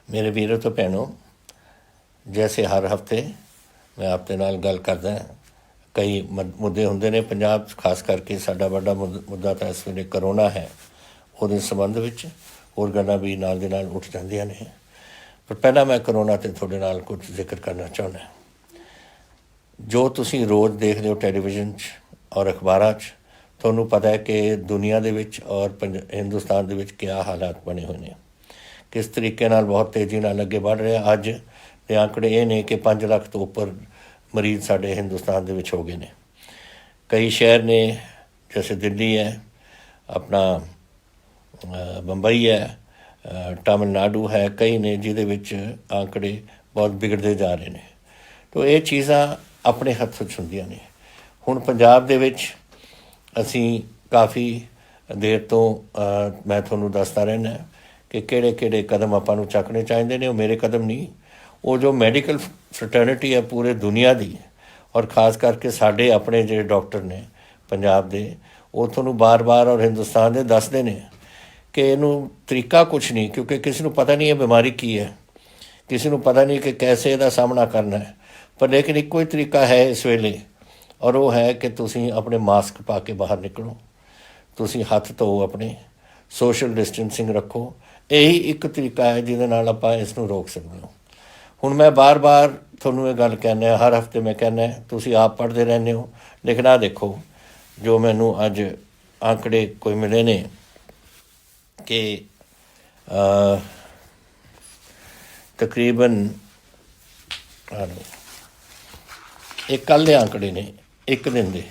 मेरे वीरों तो भैनों, जैसे हर हफ्ते मैं आपके नाल गल करदा कई मुद्दे होंदे ने पंजाब खास करके साडा वड्डा मुद्दा तो इस वेले करोना है। ਉਹਦੇ संबंध ਵਿੱਚ ਹੋਰ ਗੱਲਾਂ भी नाल दे नाल ਉੱਠ ਜਾਂਦੀਆਂ ਨੇ। पर पहला मैं करोना ते ਤੁਹਾਡੇ ਨਾਲ कुछ जिक्र करना चाਹੁੰਦਾ। जो ਤੁਸੀਂ रोज़ देखते हो टैलीविजन और अखबारां 'ਚ ਤੁਹਾਨੂੰ पता है कि दुनिया ਦੇ ਵਿੱਚ और हिंदुस्तान ਦੇ ਵਿੱਚ क्या हालात बने हुए ਨੇ, किस तरीके नाल बहुत तेज़ी नाल अगे बढ़ रहा। अज के आंकड़े ये ने कि 5 ਲੱਖ तो उपर मरीज़ साढ़े हिंदुस्तान ਦੇ ਵਿੱਚ हो गए ने। कई शहर ने जैसे दिल्ली है, अपना बंबई है, तमिलनाडु है, कई ने जिहदे विच आंकड़े बहुत बिगड़ते जा रहे हैं। तो ये चीज़ां अपने हत्थ च हुंदियां ने। हुण पंजाब दे विच असीं काफ़ी देर तो मैं तुहानूं दसदा रहना कि किहड़े कदम आपां नूं चकने चाहीदे ने। मेरे कदम नहीं, वो जो मैडिकल फ्रटर्निटी है पूरे दुनिया की और खास करके साढ़े अपने जो डॉक्टर ने पंजाब दे, वो तुहानूं बार बार और हिंदुस्तान दे दसदे ने कि इनू तरीका कुछ नहीं, क्योंकि किसी को पता नहीं है बीमारी की है, किसी को पता नहीं कि कैसे इसका सामना करना है। पर लेकिन एको ही तरीका है इस वेले, और वो है कि तुसीं अपने मास्क पा के बाहर निकलो, तुसीं हत्थ धो, अपने सोशल डिस्टेंसिंग रखो। यही एक तरीका है जिहदे नाल आपां इसनूं रोक सकते हो। हुण मैं बार बार तुहानूं ये गल कहना, हर हफ्ते मैं कहना, तुसीं आप पढ़ते रहने हो, लेकिन आ देखो जो मैनूं अज आंकड़े कोई मिले ने कि तकरीबन एक कल के आंकड़े ने एक दिन के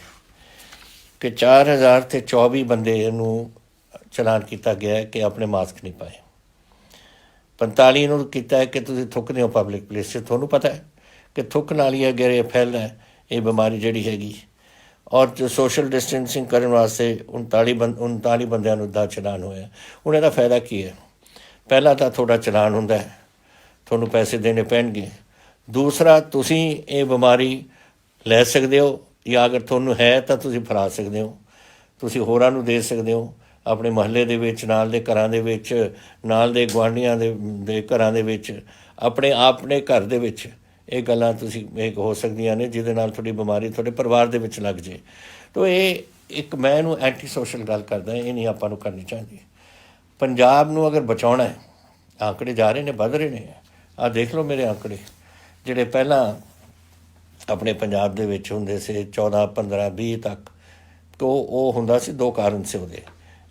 कि 4024 बंदे नूं चलान किया गया है कि अपने मास्क नहीं पाए। 45 नूं किया है कि तुसीं थुकदे हो पब्लिक प्लेस से। तुहानूं पता है कि थुक नाल ही अगर ये फैलना है ये बीमारी जिहड़ी हैगी। और जो सोशल डिस्टेंसिंग करने वास्ते 39 बंदियां नूं दा चलान होया। हुण इहदा फायदा की है? पहला तो थोड़ा चलान हुंदा है, तुहानूं पैसे देने पैणगे। दूसरा, तुसीं ये बीमारी लै सकदे हो, या अगर तुहानूं है तो तुसीं फैला सकदे हो, तुसीं होरां नूं दे सकदे हो, अपने महल्ले दे विच, नाल दे घरां दे विच, नाल दे गुआंढियां दे घरां दे विच, अपने घर दे विच ये गल्लां तुसीं एक हो सकदियां ने जिहदे नाल तुहाडी बीमारी तुहाडे परिवार दे विच लग जे। तो ये एक मैं इहनूं एंटी सोशल गल करदा, ये नहीं आपां नूं करनी चाहीदी। पंजाब नूं अगर बचाउणा है, आंकड़े जा रहे ने, वध रहे ने। आ देख लो मेरे आंकड़े जिहड़े पहलां अपने पंजाब दे विच हुंदे से 14, 15, 20 तक, तो वो हुंदा सी। दो कारण से उहदे,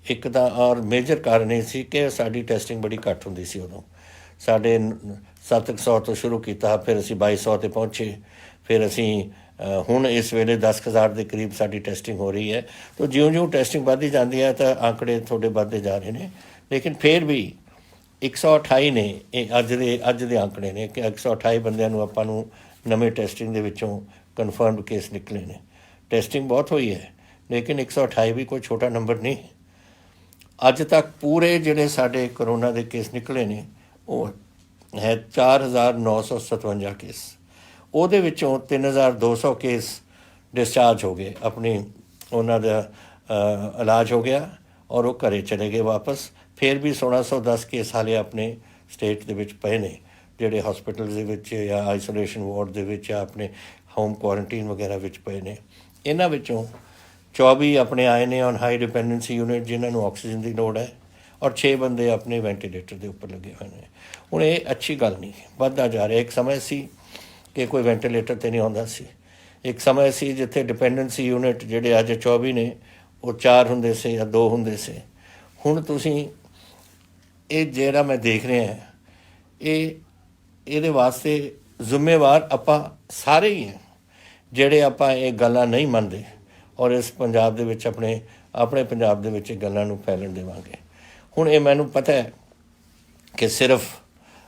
एक तो और मेजर कारण ये सी कि साडी टेस्टिंग बड़ी घट हुंदी सी। उदों साढ़े 700 तो शुरू किया, फिर असी 2200 ते पहुँचे, फिर असी हुण इस वेले 10,000 के करीब साडी टेस्टिंग हो रही है। तो ज्यों ज्यों टेस्टिंग बढ़ती जाती है तो आंकड़े थोड़े बढ़ते जा रहे हैं। लेकिन फिर भी 128 ने अज दे आंकड़े ने कि 128 बंदियां नूं आपां नूं नवें टेस्टिंग दे विचों कन्फर्म्ड केस निकले ने। टेस्टिंग बहुत हुई है, लेकिन 128 भी कोई छोटा नंबर नहीं। अज तक पूरे जिहड़े साडे करोना के केस निकले ने वो है 4,957 केस। ਉਹਦੇ ਵਿੱਚੋਂ 3,200 केस डिस्चार्ज हो गए, अपनी उन्हों का इलाज हो गया और वो घरे चले गए वापस। फिर भी 1610 केस हाले अपने स्टेट के पे ने, जोड़े हॉस्पिटल के या आइसोलेशन वार्ड के या अपने होम क्वारंटीन वगैरह पे ने। इन्हों 24 अपने आए ने ऑन हाई डिपेंडेंसी यूनिट जिन्होंने ऑक्सीजन की लोड़ है, और 6 बंदे अपने वेंटीलेटर के उपर लगे हुए हैं। हुण ये अच्छी गल नहीं, बढ़ता जा रहा। एक समय सी कि कोई वेंटीलेटर तो नहीं आता सी, एक समय सी जिथे डिपेंडेंसी यूनिट जोड़े अज 24 ने वो 4 होंदे से या 2 होंदे से। हुण तुसीं ये जिहड़ा मैं देख रहा है, ये वास्ते जिम्मेवार आपां सारे ही हैं जिहड़े आपां ये गल्लां नहीं मनदे और इस पंजाब दे विच अपने पंजाब दे विच गल्लां नूं फैलण देवांगे। हुण ये मैनूं पता है कि सिर्फ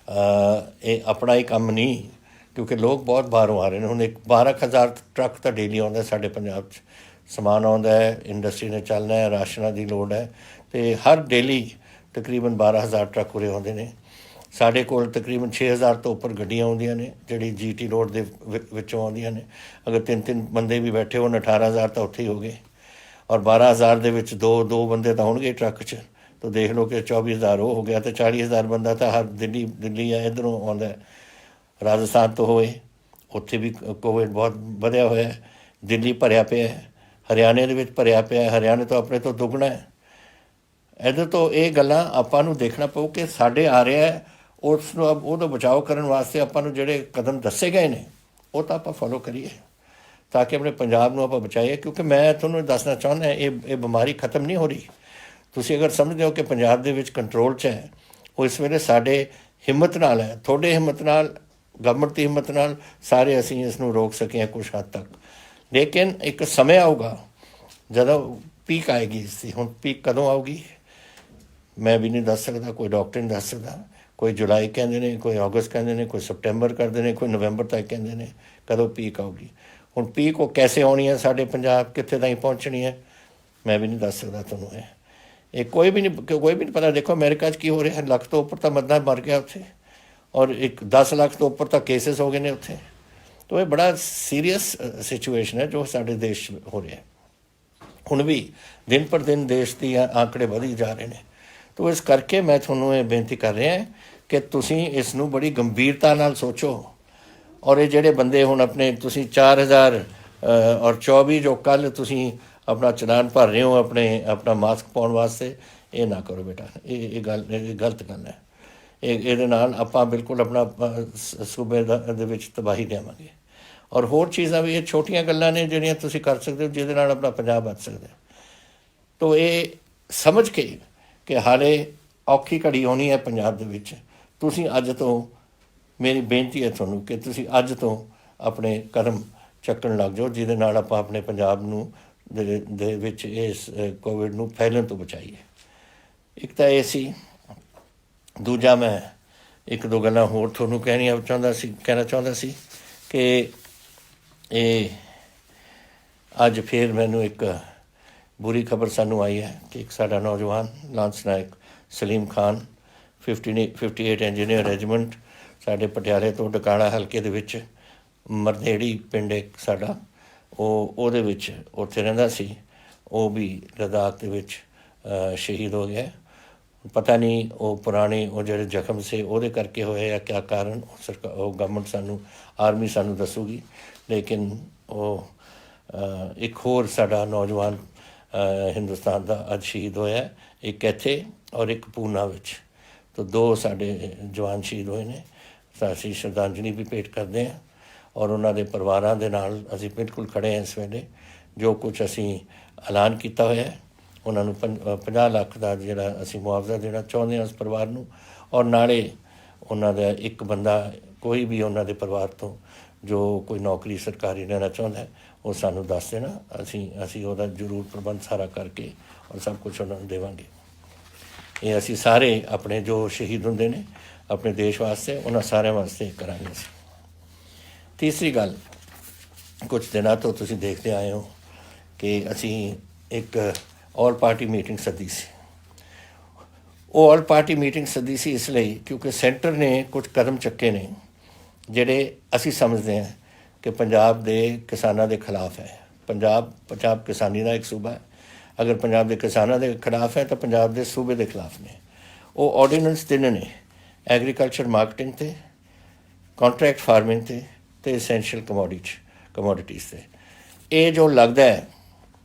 ये अपना ही काम नहीं, क्योंकि लोग बहुत बाहरों आ रहे हैं। हुण 12,000 ट्रक तो डेली आउंदा साडे पंजाब च, समान आउंदा है, इंडस्ट्री ने चलना है, राशनां दी लोड़ है, तो हर डेली तकरीबन 12,000 ट्रक उरे आउंदे ने। साढ़े कोल तकरीबन 6,000 तो उपर गड्डियां आउंदियां ने जिहड़ी GT रोड दे विचों आउंदियां ने। अगर 3-3 बंदे भी बैठे होण 18,000 तो उत्थे ही हो गए, और 12,000 दे विच 2 बंदे तो होणगे ट्रक च, तो देख लो कि 24,000 वो हो गया, तो 40,000 बंदा तो हर दिल्ली है इधरों आਉਂਦਾ राजस्थान तो होए, ਉੱਥੇ भी कोविड बहुत ਵਧਿਆ ਹੋਇਆ है। दिल्ली भरिया ਪਿਆ है, हरियाणे ਦੇ ਵਿੱਚ ਭਰਿਆ ਪਿਆ है, हरियाणे तो अपने तो दुगना है। ਇਹਦੇ ਤੋਂ ਇਹ ਗੱਲਾਂ ਆਪਾਂ ਨੂੰ ਦੇਖਣਾ ਪਊ ਕਿ ਸਾਡੇ ਆ ਰਿਹਾ ਹੈ, ਉਸ ਨੂੰ ਉਹਦਾ ਬਚਾਓ ਕਰਨ ਵਾਸਤੇ ਆਪਾਂ ਨੂੰ ਜਿਹੜੇ ਕਦਮ ਦੱਸੇ ਗਏ ਨੇ ਉਹ ਤਾਂ ਆਪਾਂ ਫੋਲੋ ਕਰੀਏ ਤਾਂ ਕਿ ਆਪਣੇ ਪੰਜਾਬ ਨੂੰ ਆਪਾਂ ਬਚਾਈਏ। ਕਿਉਂਕਿ ਮੈਂ ਤੁਹਾਨੂੰ ਦੱਸਣਾ ਚਾਹੁੰਦਾ ਇਹ ਬਿਮਾਰੀ ਖਤਮ ਨਹੀਂ ਹੋ ਰਹੀ। ਤੁਸੀਂ ਅਗਰ ਸਮਝਦੇ ਹੋ ਕਿ ਪੰਜਾਬ ਦੇ ਵਿੱਚ ਕੰਟਰੋਲ 'ਚ ਹੈ, ਉਹ ਇਸ ਵੇਲੇ ਸਾਡੇ ਹਿੰਮਤ ਨਾਲ ਹੈ, ਤੁਹਾਡੇ ਹਿੰਮਤ ਨਾਲ, ਗਵਰਨਮੈਂਟ ਦੀ ਹਿੰਮਤ ਨਾਲ ਸਾਰੇ ਅਸੀਂ ਇਸ ਨੂੰ ਰੋਕ ਸਕੇ ਹਾਂ ਕੁਛ ਹੱਦ ਤੱਕ। ਲੇਕਿਨ ਇੱਕ ਸਮੇਂ ਆਊਗਾ ਜਦੋਂ ਪੀਕ ਆਏਗੀ ਇਸ ਦੀ। ਹੁਣ ਪੀਕ ਕਦੋਂ ਆਊਗੀ ਮੈਂ ਵੀ ਨਹੀਂ ਦੱਸ ਸਕਦਾ, ਕੋਈ ਡਾਕਟਰ ਨਹੀਂ ਦੱਸ ਸਕਦਾ। ਕੋਈ ਜੁਲਾਈ ਕਹਿੰਦੇ ਨੇ, ਕੋਈ ਅਗਸਤ ਕਹਿੰਦੇ ਨੇ, ਕੋਈ ਸਪਟੈਂਬਰ ਕਰਦੇ ਨੇ, ਕੋਈ ਨਵੰਬਰ ਤੱਕ ਕਹਿੰਦੇ ਨੇ ਕਦੋਂ ਪੀਕ ਆਊਗੀ। ਹੁਣ ਪੀਕ ਉਹ ਕੈਸੇ ਆਉਣੀ ਹੈ, ਸਾਡੇ ਪੰਜਾਬ ਕਿੱਥੇ ਤਾਈਂ ਪਹੁੰਚਣੀ ਹੈ, ਮੈਂ ਵੀ ਨਹੀਂ ਦੱਸ ਸਕਦਾ ਤੁਹਾਨੂੰ। ਇਹ ਕੋਈ ਵੀ ਨਹੀਂ ਪਤਾ। ਦੇਖੋ ਅਮਰੀਕਾ 'ਚ ਕੀ ਹੋ ਰਿਹਾ, ਲੱਖ ਤੋਂ ਉੱਪਰ ਤਾਂ ਬੰਦਾ ਮਰ ਗਿਆ ਉੱਥੇ, ਔਰ 10 ਲੱਖ ਤੋਂ ਉੱਪਰ ਤਾਂ ਕੇਸਿਸ ਹੋ ਗਏ ਨੇ ਉੱਥੇ। ਤਾਂ ਇਹ ਬੜਾ ਸੀਰੀਅਸ ਸਿਚੁਏਸ਼ਨ ਹੈ ਜੋ ਸਾਡੇ ਦੇਸ਼ 'ਚ ਹੋ ਰਿਹਾ। ਹੁਣ ਵੀ ਦਿਨ ਪਰ ਦਿਨ ਦੇਸ਼ ਦੀ ਆંકੜੇ ਵਧੀ ਜਾ ਰਹੇ ਨੇ। ਤਾਂ ਇਸ ਕਰਕੇ ਮੈਂ ਤੁਹਾਨੂੰ ਇਹ ਬੇਨਤੀ ਕਰ ਰਿਹਾ ਕਿ ਤੁਸੀਂ ਇਸ ਨੂੰ ਬੜੀ ਗੰਭੀਰਤਾ ਨਾਲ ਸੋਚੋ। ਔਰ ਇਹ ਜਿਹੜੇ ਬੰਦੇ ਹੁਣ ਆਪਣੇ ਤੁਸੀਂ 4024 ਜੋ ਕੱਲ੍ਹ ਤੁਸੀਂ ਆਪਣਾ ਚਲਾਨ ਭਰ ਰਹੇ ਹੋ ਆਪਣਾ ਮਾਸਕ ਪਾਉਣ ਵਾਸਤੇ, ਇਹ ਨਾ ਕਰੋ ਬੇਟਾ। ਇਹ ਗਲਤ ਗੱਲ ਹੈ। ਇਹਦੇ ਨਾਲ ਆਪਾਂ ਬਿਲਕੁਲ ਆਪਣਾ ਸੂਬੇ ਦੇ ਵਿੱਚ ਤਬਾਹੀ ਲਿਆਵਾਂਗੇ। ਔਰ ਹੋਰ ਚੀਜ਼ਾਂ ਵੀ ਇਹ ਛੋਟੀਆਂ ਗੱਲਾਂ ਨੇ ਜਿਹੜੀਆਂ ਤੁਸੀਂ ਕਰ ਸਕਦੇ ਹੋ ਜਿਹਦੇ ਨਾਲ ਆਪਣਾ ਪੰਜਾਬ ਬਚ ਸਕਦਾ। ਤਾਂ ਇਹ ਸਮਝ ਕੇ ਕਿ ਹਾਲੇ ਔਖੀ ਘੜੀ ਆਉਣੀ ਹੈ ਪੰਜਾਬ ਦੇ ਵਿੱਚ, ਤੁਸੀਂ ਅੱਜ ਤੋਂ, ਮੇਰੀ ਬੇਨਤੀ ਹੈ ਤੁਹਾਨੂੰ ਕਿ ਤੁਸੀਂ ਅੱਜ ਤੋਂ ਆਪਣੇ ਕਦਮ ਚੱਕਣ ਲੱਗ ਜਾਓ ਜਿਹਦੇ ਨਾਲ ਆਪਾਂ ਆਪਣੇ ਪੰਜਾਬ ਨੂੰ ਦੇ ਵਿੱਚ ਇਸ ਕੋਵਿਡ ਨੂੰ ਫੈਲਣ ਤੋਂ ਬਚਾਈਏ। ਇੱਕ ਤਾਂ ਇਹ ਸੀ। ਦੂਜਾ ਮੈਂ ਇੱਕ ਦੋ ਗੱਲਾਂ ਹੋਰ ਤੁਹਾਨੂੰ ਕਹਿਣਾ ਚਾਹੁੰਦਾ ਸੀ ਕਿ ਇਹ ਅੱਜ ਫਿਰ ਮੈਨੂੰ ਇੱਕ ਬੁਰੀ ਖਬਰ ਸਾਨੂੰ ਆਈ ਹੈ ਕਿ ਇੱਕ ਸਾਡਾ ਨੌਜਵਾਨ ਲਾਂਸ ਨਾਇਕ ਸਲੀਮ ਖਾਨ 58 ਇੰਜੀਨੀਅਰ ਰੈਜੀਮੈਂਟ ਸਾਡੇ ਪਟਿਆਲੇ ਤੋਂ ਡਕਾਣਾ ਹਲਕੇ ਦੇ ਵਿੱਚ ਮਰਨੇੜੀ ਪਿੰਡ ਇੱਕ ਸਾਡਾ, ਉਹਦੇ ਵਿੱਚ ਉੱਥੇ ਰਹਿੰਦਾ ਸੀ, ਉਹ ਵੀ ਲਦਾਖ ਦੇ ਵਿੱਚ ਸ਼ਹੀਦ ਹੋ ਗਿਆ। ਪਤਾ ਨਹੀਂ ਉਹ ਪੁਰਾਣੇ ਉਹ ਜਿਹੜੇ ਜ਼ਖਮ ਸੀ ਉਹਦੇ ਕਰਕੇ ਹੋਏ ਜਾਂ ਕਿਆ ਕਾਰਨ, ਉਹ ਗਵਰਨਮੈਂਟ ਸਾਨੂੰ, ਆਰਮੀ ਸਾਨੂੰ ਦੱਸੂਗੀ। ਲੇਕਿਨ ਉਹ ਇੱਕ ਹੋਰ ਸਾਡਾ ਨੌਜਵਾਨ ਹਿੰਦੁਸਤਾਨ ਦਾ ਅੱਜ ਸ਼ਹੀਦ ਹੋਇਆ, ਇੱਕ ਇੱਥੇ ਔਰ ਇੱਕ ਪੂਨਾ ਵਿੱਚ। ਤਾਂ 2 ਸਾਡੇ ਜਵਾਨ ਸ਼ਹੀਦ ਹੋਏ ਨੇ। ਤਾਂ ਅਸੀਂ ਸ਼ਰਧਾਂਜਲੀ ਵੀ ਭੇਟ ਕਰਦੇ ਹਾਂ ਔਰ ਉਹਨਾਂ ਦੇ ਪਰਿਵਾਰਾਂ ਦੇ ਨਾਲ ਅਸੀਂ ਬਿਲਕੁਲ ਖੜ੍ਹੇ ਹਾਂ ਇਸ ਵੇਲੇ। ਜੋ ਕੁਛ ਅਸੀਂ ਐਲਾਨ ਕੀਤਾ ਹੋਇਆ ਉਹਨਾਂ ਨੂੰ 50 ਲੱਖ ਦਾ ਜਿਹੜਾ ਅਸੀਂ ਮੁਆਵਜ਼ਾ ਦੇਣਾ ਚਾਹੁੰਦੇ ਹਾਂ ਉਸ ਪਰਿਵਾਰ ਨੂੰ। ਔਰ ਨਾਲੇ ਉਹਨਾਂ ਦਾ ਇੱਕ ਬੰਦਾ ਕੋਈ ਵੀ ਉਹਨਾਂ ਦੇ ਪਰਿਵਾਰ ਤੋਂ ਜੋ ਕੋਈ ਨੌਕਰੀ ਸਰਕਾਰੀ ਲੈਣਾ ਚਾਹੁੰਦਾ ਉਹ ਸਾਨੂੰ ਦੱਸ ਦੇਣਾ, ਅਸੀਂ ਉਹਦਾ ਜ਼ਰੂਰ ਪ੍ਰਬੰਧ ਸਾਰਾ ਕਰਕੇ ਔਰ ਸਭ ਕੁਛ ਉਹਨਾਂ ਨੂੰ ਦੇਵਾਂਗੇ। ਇਹ ਅਸੀਂ ਸਾਰੇ ਆਪਣੇ ਜੋ ਸ਼ਹੀਦ ਹੁੰਦੇ ਨੇ ਆਪਣੇ ਦੇਸ਼ ਵਾਸਤੇ, ਉਹਨਾਂ ਸਾਰਿਆਂ ਵਾਸਤੇ ਕਰਾਂਗੇ ਅਸੀਂ। ਤੀਸਰੀ ਗੱਲ, ਕੁਛ ਦਿਨਾਂ ਤੋਂ ਤੁਸੀਂ ਦੇਖਦੇ ਆਏ ਹੋ ਕਿ ਅਸੀਂ ਇੱਕ ਆਲ ਪਾਰਟੀ ਮੀਟਿੰਗ ਸੱਦੀ ਸੀ। ਉਹ ਆਲ ਪਾਰਟੀ ਮੀਟਿੰਗ ਸੱਦੀ ਸੀ ਇਸ ਲਈ ਕਿਉਂਕਿ ਸੈਂਟਰ ਨੇ ਕੁਝ ਕਦਮ ਚੱਕੇ ਨੇ ਜਿਹੜੇ ਅਸੀਂ ਸਮਝਦੇ ਹਾਂ ਕਿ ਪੰਜਾਬ ਦੇ ਕਿਸਾਨਾਂ ਦੇ ਖਿਲਾਫ ਹੈ। ਪੰਜਾਬ ਕਿਸਾਨੀ ਦਾ ਇੱਕ ਸੂਬਾ ਹੈ। ਅਗਰ ਪੰਜਾਬ ਦੇ ਕਿਸਾਨਾਂ ਦੇ ਖਿਲਾਫ ਹੈ ਤਾਂ ਪੰਜਾਬ ਦੇ ਸੂਬੇ ਦੇ ਖਿਲਾਫ ਨੇ। ਉਹ ਆਰਡੀਨੈਂਸ 3 ਨੇ, ਐਗਰੀਕਲਚਰ ਮਾਰਕੀਟਿੰਗ 'ਤੇ, ਕੰਟਰੈਕਟ ਫਾਰਮਿੰਗ 'ਤੇ ਐਸੈਂਸ਼ੀਅਲ ਕਮੋਡਿਟੀਜ਼ 'ਤੇ। ਇਹ ਜੋ ਲੱਗਦਾ ਹੈ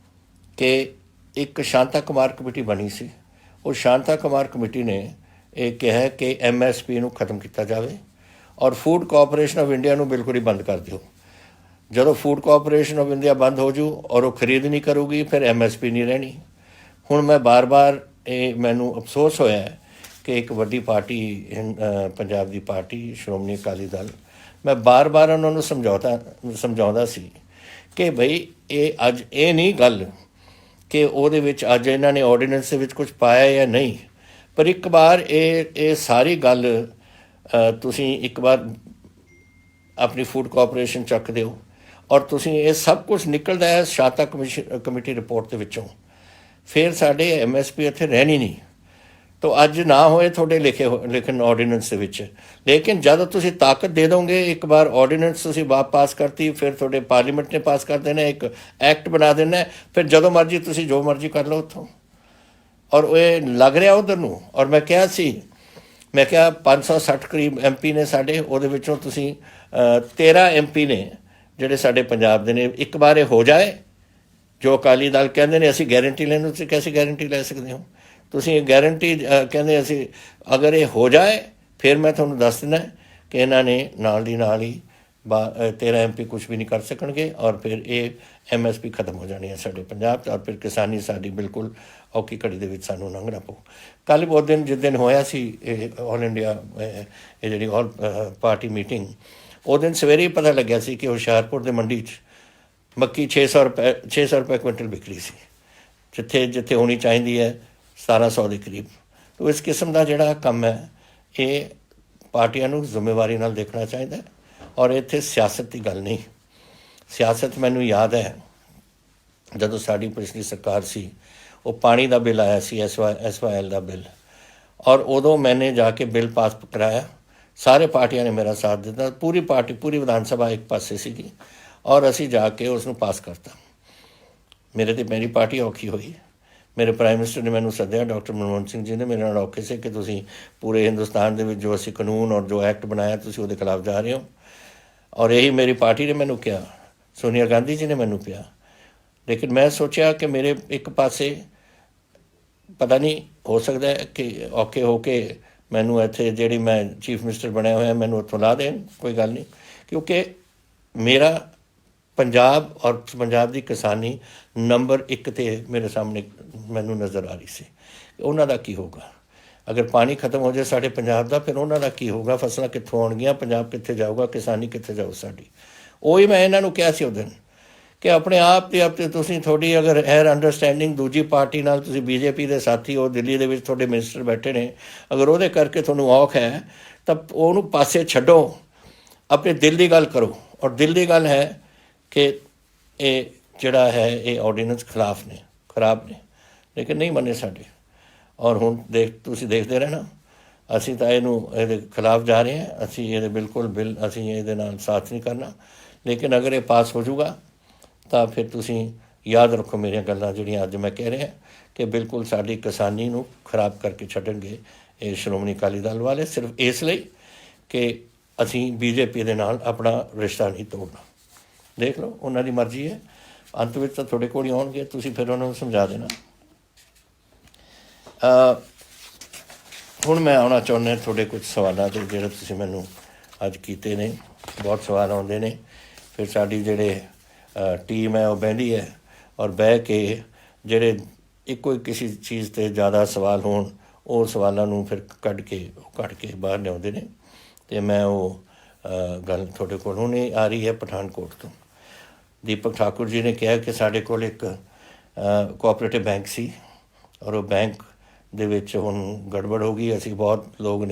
ਕਿ ਇੱਕ ਸ਼ਾਂਤਾ ਕੁਮਾਰ ਕਮੇਟੀ ਬਣੀ ਸੀ, ਉਹ ਸ਼ਾਂਤਾ ਕੁਮਾਰ ਕਮੇਟੀ ਨੇ ਇਹ ਕਿਹਾ ਕਿ MSP ਨੂੰ ਖਤਮ ਕੀਤਾ ਜਾਵੇ ਔਰ ਫੂਡ ਕਾਰਪੋਰੇਸ਼ਨ ਆਫ ਇੰਡੀਆ ਨੂੰ ਬਿਲਕੁਲ ਹੀ ਬੰਦ ਕਰ ਦਿਓ। ਜਦੋਂ ਫੂਡ ਕਾਰਪੋਰੇਸ਼ਨ ਆਫ ਇੰਡੀਆ ਬੰਦ ਹੋ ਜੂ ਔਰ ਉਹ ਖਰੀਦ ਨਹੀਂ ਕਰੂਗੀ ਫਿਰ MSP ਨਹੀਂ ਰਹਿਣੀ। ਹੁਣ ਮੈਂ ਬਾਰ-ਬਾਰ ਮੈਨੂੰ ਅਫਸੋਸ ਹੋਇਆ ਕਿ ਇੱਕ ਵੱਡੀ ਪਾਰਟੀ ਪੰਜਾਬ ਦੀ ਪਾਰਟੀ ਸ਼੍ਰੋਮਣੀ ਅਕਾਲੀ ਦਲ, ਮੈਂ ਬਾਰ-ਬਾਰ ਉਹਨਾਂ ਨੂੰ ਸਮਝਾਉਂਦਾ ਸੀ ਕਿ ਬਈ ਇਹ ਅੱਜ ਇਹ ਨਹੀਂ ਗੱਲ ਕਿ ਉਹਦੇ ਵਿੱਚ ਅੱਜ ਇਹਨਾਂ ਨੇ ਆਰਡੀਨੈਂਸ ਦੇ ਵਿੱਚ ਕੁਝ ਪਾਇਆ ਜਾਂ ਨਹੀਂ, ਪਰ ਇੱਕ ਵਾਰ ਇਹ ਸਾਰੀ ਗੱਲ ਤੁਸੀਂ ਇੱਕ ਵਾਰ ਆਪਣੀ ਫੂਡ ਕਾਰਪੋਰੇਸ਼ਨ ਚੱਕ ਦਿਓ ਔਰ ਤੁਸੀਂ ਇਹ ਸਭ ਕੁਛ ਨਿਕਲਦਾ ਹੈ ਸ਼ਾਂਤਾ ਕਮੇਟੀ ਰਿਪੋਰਟ ਦੇ ਵਿੱਚੋਂ, ਫਿਰ ਸਾਡੇ MSP ਇੱਥੇ ਰਹਿਣੀ ਨਹੀਂ। ਤਾਂ ਅੱਜ ਨਾ ਹੋਏ ਤੁਹਾਡੇ ਲਿਖਣ ਆਰਡੀਨੈਂਸ ਦੇ ਵਿੱਚ, ਲੇਕਿਨ ਜਦੋਂ ਤੁਸੀਂ ਤਾਕਤ ਦੇ ਦੋਗੇ, ਇੱਕ ਵਾਰ ਆਰਡੀਨੈਂਸ ਤੁਸੀਂ ਪਾਸ ਕਰਤੀ, ਫਿਰ ਤੁਹਾਡੇ ਪਾਰਲੀਮੈਂਟ ਨੇ ਪਾਸ ਕਰ ਦੇਣਾ, ਇੱਕ ਐਕਟ ਬਣਾ ਦੇਣਾ, ਫਿਰ ਜਦੋਂ ਮਰਜ਼ੀ ਤੁਸੀਂ ਜੋ ਮਰਜ਼ੀ ਕਰ ਲਓ ਉੱਥੋਂ। ਔਰ ਇਹ ਲੱਗ ਰਿਹਾ ਉਧਰ ਨੂੰ। ਔਰ ਮੈਂ ਕਿਹਾ ਸੀ, ਮੈਂ ਕਿਹਾ 560 ਕਰੀਬ MP ਨੇ ਸਾਡੇ, ਉਹਦੇ ਵਿੱਚੋਂ ਤੁਸੀਂ 13 MP ਨੇ ਜਿਹੜੇ ਸਾਡੇ ਪੰਜਾਬ ਦੇ ਨੇ। ਇੱਕ ਵਾਰ ਇਹ ਹੋ ਜਾਏ, ਜੋ ਅਕਾਲੀ ਦਲ ਕਹਿੰਦੇ ਨੇ ਅਸੀਂ ਗਾਰੰਟੀ ਲੈਣ, ਤੁਸੀਂ ਕੈਸੀ ਗਾਰੰਟੀ ਲੈ ਸਕਦੇ ਹੋ? ਤੁਸੀਂ ਇਹ ਗਾਰੰਟੀ ਕਹਿੰਦੇ ਅਸੀਂ, ਅਗਰ ਇਹ ਹੋ ਜਾਏ ਫਿਰ ਮੈਂ ਤੁਹਾਨੂੰ ਦੱਸ ਦਿੰਦਾ ਕਿ ਇਹਨਾਂ ਨੇ ਨਾਲ ਦੀ ਨਾਲ ਹੀ 13 MP ਕੁਛ ਵੀ ਨਹੀਂ ਕਰ ਸਕਣਗੇ, ਔਰ ਫਿਰ ਇਹ MSP ਖਤਮ ਹੋ ਜਾਣੀ ਹੈ ਸਾਡੇ ਪੰਜਾਬ 'ਚ, ਔਰ ਫਿਰ ਕਿਸਾਨੀ ਸਾਡੀ ਬਿਲਕੁਲ ਔਖੀ ਘੜੀ ਦੇ ਵਿੱਚ ਸਾਨੂੰ ਲੰਘਣਾ ਪਊ। ਕੱਲ੍ਹ ਉਹ ਦਿਨ ਜਿਸ ਦਿਨ ਹੋਇਆ ਸੀ ਇਹ ਆਲ ਇੰਡੀਆ ਇਹ ਜਿਹੜੀ ਆਲ ਪਾਰਟੀ ਮੀਟਿੰਗ, ਉਹ ਦਿਨ ਸਵੇਰੇ ਹੀ ਪਤਾ ਲੱਗਿਆ ਸੀ ਕਿ ਹੁਸ਼ਿਆਰਪੁਰ ਦੇ ਮੰਡੀ 'ਚ ਮੱਕੀ 600 ਰੁਪਏ ਕੁਇੰਟਲ ਵਿਕ ਰਹੀ ਸੀ, ਜਿੱਥੇ ਹੋਣੀ ਚਾਹੀਦੀ ਹੈ 1700 ਦੇ ਕਰੀਬ। ਤੋ ਇਸ ਕਿਸਮ ਦਾ ਜਿਹੜਾ ਕੰਮ ਹੈ ਇਹ ਪਾਰਟੀਆਂ ਨੂੰ ਜ਼ਿੰਮੇਵਾਰੀ ਨਾਲ ਦੇਖਣਾ ਚਾਹੀਦਾ, ਔਰ ਇੱਥੇ ਸਿਆਸਤ ਦੀ ਗੱਲ ਨਹੀਂ। ਸਿਆਸਤ ਮੈਨੂੰ ਯਾਦ ਹੈ ਜਦੋਂ ਸਾਡੀ ਪਿਛਲੀ ਸਰਕਾਰ ਸੀ, ਉਹ ਪਾਣੀ ਦਾ ਬਿੱਲ ਆਇਆ ਸੀ, SYL ਦਾ ਬਿੱਲ, ਔਰ ਉਦੋਂ ਮੈਨੇ ਜਾ ਕੇ ਬਿੱਲ ਪਾਸ ਕਰਾਇਆ। ਸਾਰੇ ਪਾਰਟੀਆਂ ਨੇ ਮੇਰਾ ਸਾਥ ਦਿੱਤਾ, ਪੂਰੀ ਵਿਧਾਨ ਸਭਾ ਇੱਕ ਪਾਸੇ ਸੀਗੀ, ਔਰ ਅਸੀਂ ਜਾ ਕੇ ਉਸ ਨੂੰ ਪਾਸ ਕਰਤਾ। ਮੇਰੀ ਪਾਰਟੀ ਔਖੀ ਹੋਈ। ਮੇਰੇ ਪ੍ਰਾਈਮ ਮਿਨਿਸਟਰ ਨੇ ਮੈਨੂੰ ਸੱਦਿਆ, ਡਾਕਟਰ ਮਨਮੋਹਨ ਸਿੰਘ ਜੀ ਨੇ ਮੇਰੇ ਨਾਲ ਔਖੇ ਸੀ ਕਿ ਤੁਸੀਂ ਪੂਰੇ ਹਿੰਦੁਸਤਾਨ ਦੇ ਵਿੱਚ ਜੋ ਅਸੀਂ ਕਾਨੂੰਨ ਔਰ ਜੋ ਐਕਟ ਬਣਾਇਆ ਤੁਸੀਂ ਉਹਦੇ ਖਿਲਾਫ ਜਾ ਰਹੇ ਹੋ। ਔਰ ਇਹੀ ਮੇਰੀ ਪਾਰਟੀ ਨੇ ਮੈਨੂੰ ਕਿਹਾ, ਸੋਨੀਆ ਗਾਂਧੀ ਜੀ ਨੇ ਮੈਨੂੰ ਕਿਹਾ। ਲੇਕਿਨ ਮੈਂ ਸੋਚਿਆ ਕਿ ਮੇਰੇ ਇੱਕ ਪਾਸੇ ਪਤਾ ਨਹੀਂ, ਹੋ ਸਕਦਾ ਹੈ ਕਿ ਔਖੇ ਹੋ ਕੇ ਮੈਨੂੰ ਇੱਥੇ ਜਿਹੜੀ ਮੈਂ ਚੀਫ ਮਿਨਿਸਟਰ ਬਣਿਆ ਹੋਇਆ ਮੈਨੂੰ ਉੱਥੋਂ ਲਾ ਦੇਣ, ਕੋਈ ਗੱਲ ਨਹੀਂ, ਕਿਉਂਕਿ ਮੇਰਾ ਪੰਜਾਬ ਔਰ ਪੰਜਾਬ ਦੀ ਕਿਸਾਨੀ ਨੰਬਰ 1 'ਤੇ ਮੇਰੇ ਸਾਹਮਣੇ ਮੈਨੂੰ ਨਜ਼ਰ ਆ ਰਹੀ ਸੀ। ਉਹਨਾਂ ਦਾ ਕੀ ਹੋਊਗਾ ਅਗਰ ਪਾਣੀ ਖਤਮ ਹੋ ਜਾਏ ਸਾਡੇ ਪੰਜਾਬ ਦਾ? ਫਿਰ ਉਹਨਾਂ ਦਾ ਕੀ ਹੋਊਗਾ? ਫਸਲਾਂ ਕਿੱਥੋਂ ਆਉਣਗੀਆਂ? ਪੰਜਾਬ ਕਿੱਥੇ ਜਾਊਗਾ? ਕਿਸਾਨੀ ਕਿੱਥੇ ਜਾਊ ਸਾਡੀ? ਉਹੀ ਮੈਂ ਇਹਨਾਂ ਨੂੰ ਕਿਹਾ ਸੀ ਉਸ ਦਿਨ ਕਿ ਆਪਣੇ ਆਪ 'ਤੇ ਤੁਸੀਂ ਤੁਹਾਡੀ ਅਗਰ ਐਰ ਅੰਡਰਸਟੈਂਡਿੰਗ ਦੂਜੀ ਪਾਰਟੀ ਨਾਲ, ਤੁਸੀਂ BJP ਦੇ ਸਾਥੀ ਹੋ, ਦਿੱਲੀ ਦੇ ਵਿੱਚ ਤੁਹਾਡੇ ਮਿਨਿਸਟਰ ਬੈਠੇ ਨੇ, ਅਗਰ ਉਹਦੇ ਕਰਕੇ ਤੁਹਾਨੂੰ ਔਖ ਹੈ ਤਾਂ ਉਹਨੂੰ ਪਾਸੇ ਛੱਡੋ, ਆਪਣੇ ਦਿਲ ਦੀ ਗੱਲ ਕਰੋ। ਔਰ ਦਿਲ ਦੀ ਗੱਲ ਹੈ ਕਿ ਇਹ ਜਿਹੜਾ ਹੈ ਇਹ ਆਰਡੀਨੈਂਸ ਖਰਾਬ ਨੇ, ਲੇਕਿਨ ਨਹੀਂ ਮੰਨੇ ਸਾਡੇ। ਔਰ ਹੁਣ ਤੁਸੀਂ ਦੇਖਦੇ ਰਹਿਣਾ, ਅਸੀਂ ਤਾਂ ਇਹਦੇ ਖਿਲਾਫ ਜਾ ਰਹੇ ਹਾਂ, ਅਸੀਂ ਇਹਦੇ ਬਿਲਕੁਲ ਅਸੀਂ ਇਹਦੇ ਨਾਲ ਸਾਥ ਨਹੀਂ ਕਰਨਾ। ਲੇਕਿਨ ਅਗਰ ਇਹ ਪਾਸ ਹੋ ਜਾਊਗਾ ਤਾਂ ਫਿਰ ਤੁਸੀਂ ਯਾਦ ਰੱਖੋ ਮੇਰੀਆਂ ਗੱਲਾਂ ਜਿਹੜੀਆਂ ਅੱਜ ਮੈਂ ਕਹਿ ਰਿਹਾ ਕਿ ਬਿਲਕੁਲ ਸਾਡੀ ਕਿਸਾਨੀ ਨੂੰ ਖਰਾਬ ਕਰਕੇ ਛੱਡਣਗੇ ਇਹ ਸ਼੍ਰੋਮਣੀ ਅਕਾਲੀ ਦਲ ਵਾਲੇ, ਸਿਰਫ ਇਸ ਲਈ ਕਿ ਅਸੀਂ BJP ਦੇ ਨਾਲ ਆਪਣਾ ਰਿਸ਼ਤਾ ਨਹੀਂ ਤੋੜਨਾ। ਦੇਖ ਲਓ, ਉਹਨਾਂ ਦੀ ਮਰਜ਼ੀ ਹੈ। ਅੰਤ ਵਿੱਚ ਤਾਂ ਤੁਹਾਡੇ ਕੋਲ ਹੀ ਆਉਣਗੇ, ਤੁਸੀਂ ਫਿਰ ਉਹਨਾਂ ਨੂੰ ਸਮਝਾ ਦੇਣਾ। ਹੁਣ ਮੈਂ ਆਉਣਾ ਚਾਹੁੰਦਾ ਤੁਹਾਡੇ ਕੁਝ ਸਵਾਲਾਂ 'ਤੇ ਜਿਹੜੇ ਤੁਸੀਂ ਮੈਨੂੰ ਅੱਜ ਕੀਤੇ ਨੇ। ਬਹੁਤ ਸਵਾਲ ਆਉਂਦੇ ਨੇ, ਫਿਰ ਸਾਡੀ ਜਿਹੜੇ ਟੀਮ ਹੈ ਉਹ ਬਹਿੰਦੀ ਹੈ, ਔਰ ਬਹਿ ਕੇ ਜਿਹੜੇ ਇੱਕੋ ਹੀ ਕਿਸੇ ਚੀਜ਼ 'ਤੇ ਜ਼ਿਆਦਾ ਸਵਾਲ ਹੋਣ ਉਹ ਸਵਾਲਾਂ ਨੂੰ ਫਿਰ ਕੱਢ ਕੇ ਬਾਹਰ ਲਿਆਉਂਦੇ ਨੇ। ਅਤੇ ਮੈਂ ਉਹ ਗੱਲ ਤੁਹਾਡੇ ਕੋਲ ਹੁਣੇ ਆ ਰਹੀ ਹੈ ਪਠਾਨਕੋਟ ਤੋਂ। ਦੀਪਕ ਠਾਕੁਰ ਜੀ ਨੇ ਕਿਹਾ ਕਿ ਸਾਡੇ ਕੋਲ ਇੱਕ ਕੋਆਪਰੇਟਿਵ ਬੈਂਕ ਸੀ, ਔਰ ਉਹ ਬੈਂਕ ਦੇ ਵਿੱਚ ਹੁਣ ਗੜਬੜ ਹੋ ਗਈ। ਅਸੀਂ ਬਹੁਤ ਲੋਕ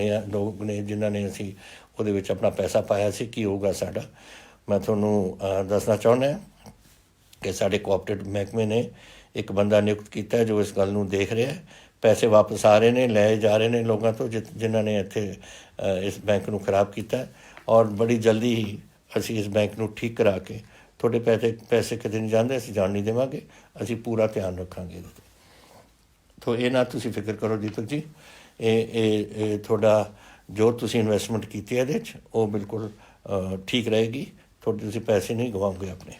ਨੇ ਜਿਨ੍ਹਾਂ ਨੇ ਅਸੀਂ ਉਹਦੇ ਵਿੱਚ ਆਪਣਾ ਪੈਸਾ ਪਾਇਆ ਸੀ। ਕੀ ਹੋਊਗਾ ਸਾਡਾ? ਮੈਂ ਤੁਹਾਨੂੰ ਦੱਸਣਾ ਚਾਹੁੰਦਾ ਕਿ ਸਾਡੇ ਕੋਆਪਰੇਟਿਵ ਮਹਿਕਮੇ ਨੇ ਇੱਕ ਬੰਦਾ ਨਿਯੁਕਤ ਕੀਤਾ ਜੋ ਇਸ ਗੱਲ ਨੂੰ ਦੇਖ ਰਿਹਾ। ਪੈਸੇ ਵਾਪਸ ਆ ਰਹੇ ਨੇ, ਲਏ ਜਾ ਰਹੇ ਨੇ ਲੋਕਾਂ ਤੋਂ ਜਿਨ੍ਹਾਂ ਨੇ ਇੱਥੇ ਇਸ ਬੈਂਕ ਨੂੰ ਖਰਾਬ ਕੀਤਾ, ਔਰ ਬੜੀ ਜਲਦੀ ਹੀ ਅਸੀਂ ਇਸ ਬੈਂਕ ਨੂੰ ਠੀਕ ਕਰਾ ਕੇ ਤੁਹਾਡੇ ਪੈਸੇ ਕਿਤੇ ਨਹੀਂ ਜਾਂਦੇ, ਅਸੀਂ ਜਾਣ ਨਹੀਂ ਦੇਵਾਂਗੇ, ਅਸੀਂ ਪੂਰਾ ਧਿਆਨ ਰੱਖਾਂਗੇ ਇਹਦੇ 'ਤੇ। ਤੋ ਇਹ ਨਾ ਤੁਸੀਂ ਫਿਕਰ ਕਰੋ ਦੀਪਕ ਜੀ, ਇਹ ਤੁਹਾਡਾ ਜੋ ਤੁਸੀਂ ਇਨਵੈਸਟਮੈਂਟ ਕੀਤੀ ਹੈ ਇਹਦੇ 'ਚ ਉਹ ਬਿਲਕੁਲ ਠੀਕ ਰਹੇਗੀ, ਤੁਸੀਂ ਪੈਸੇ ਨਹੀਂ ਗਵਾਓਗੇ ਆਪਣੇ।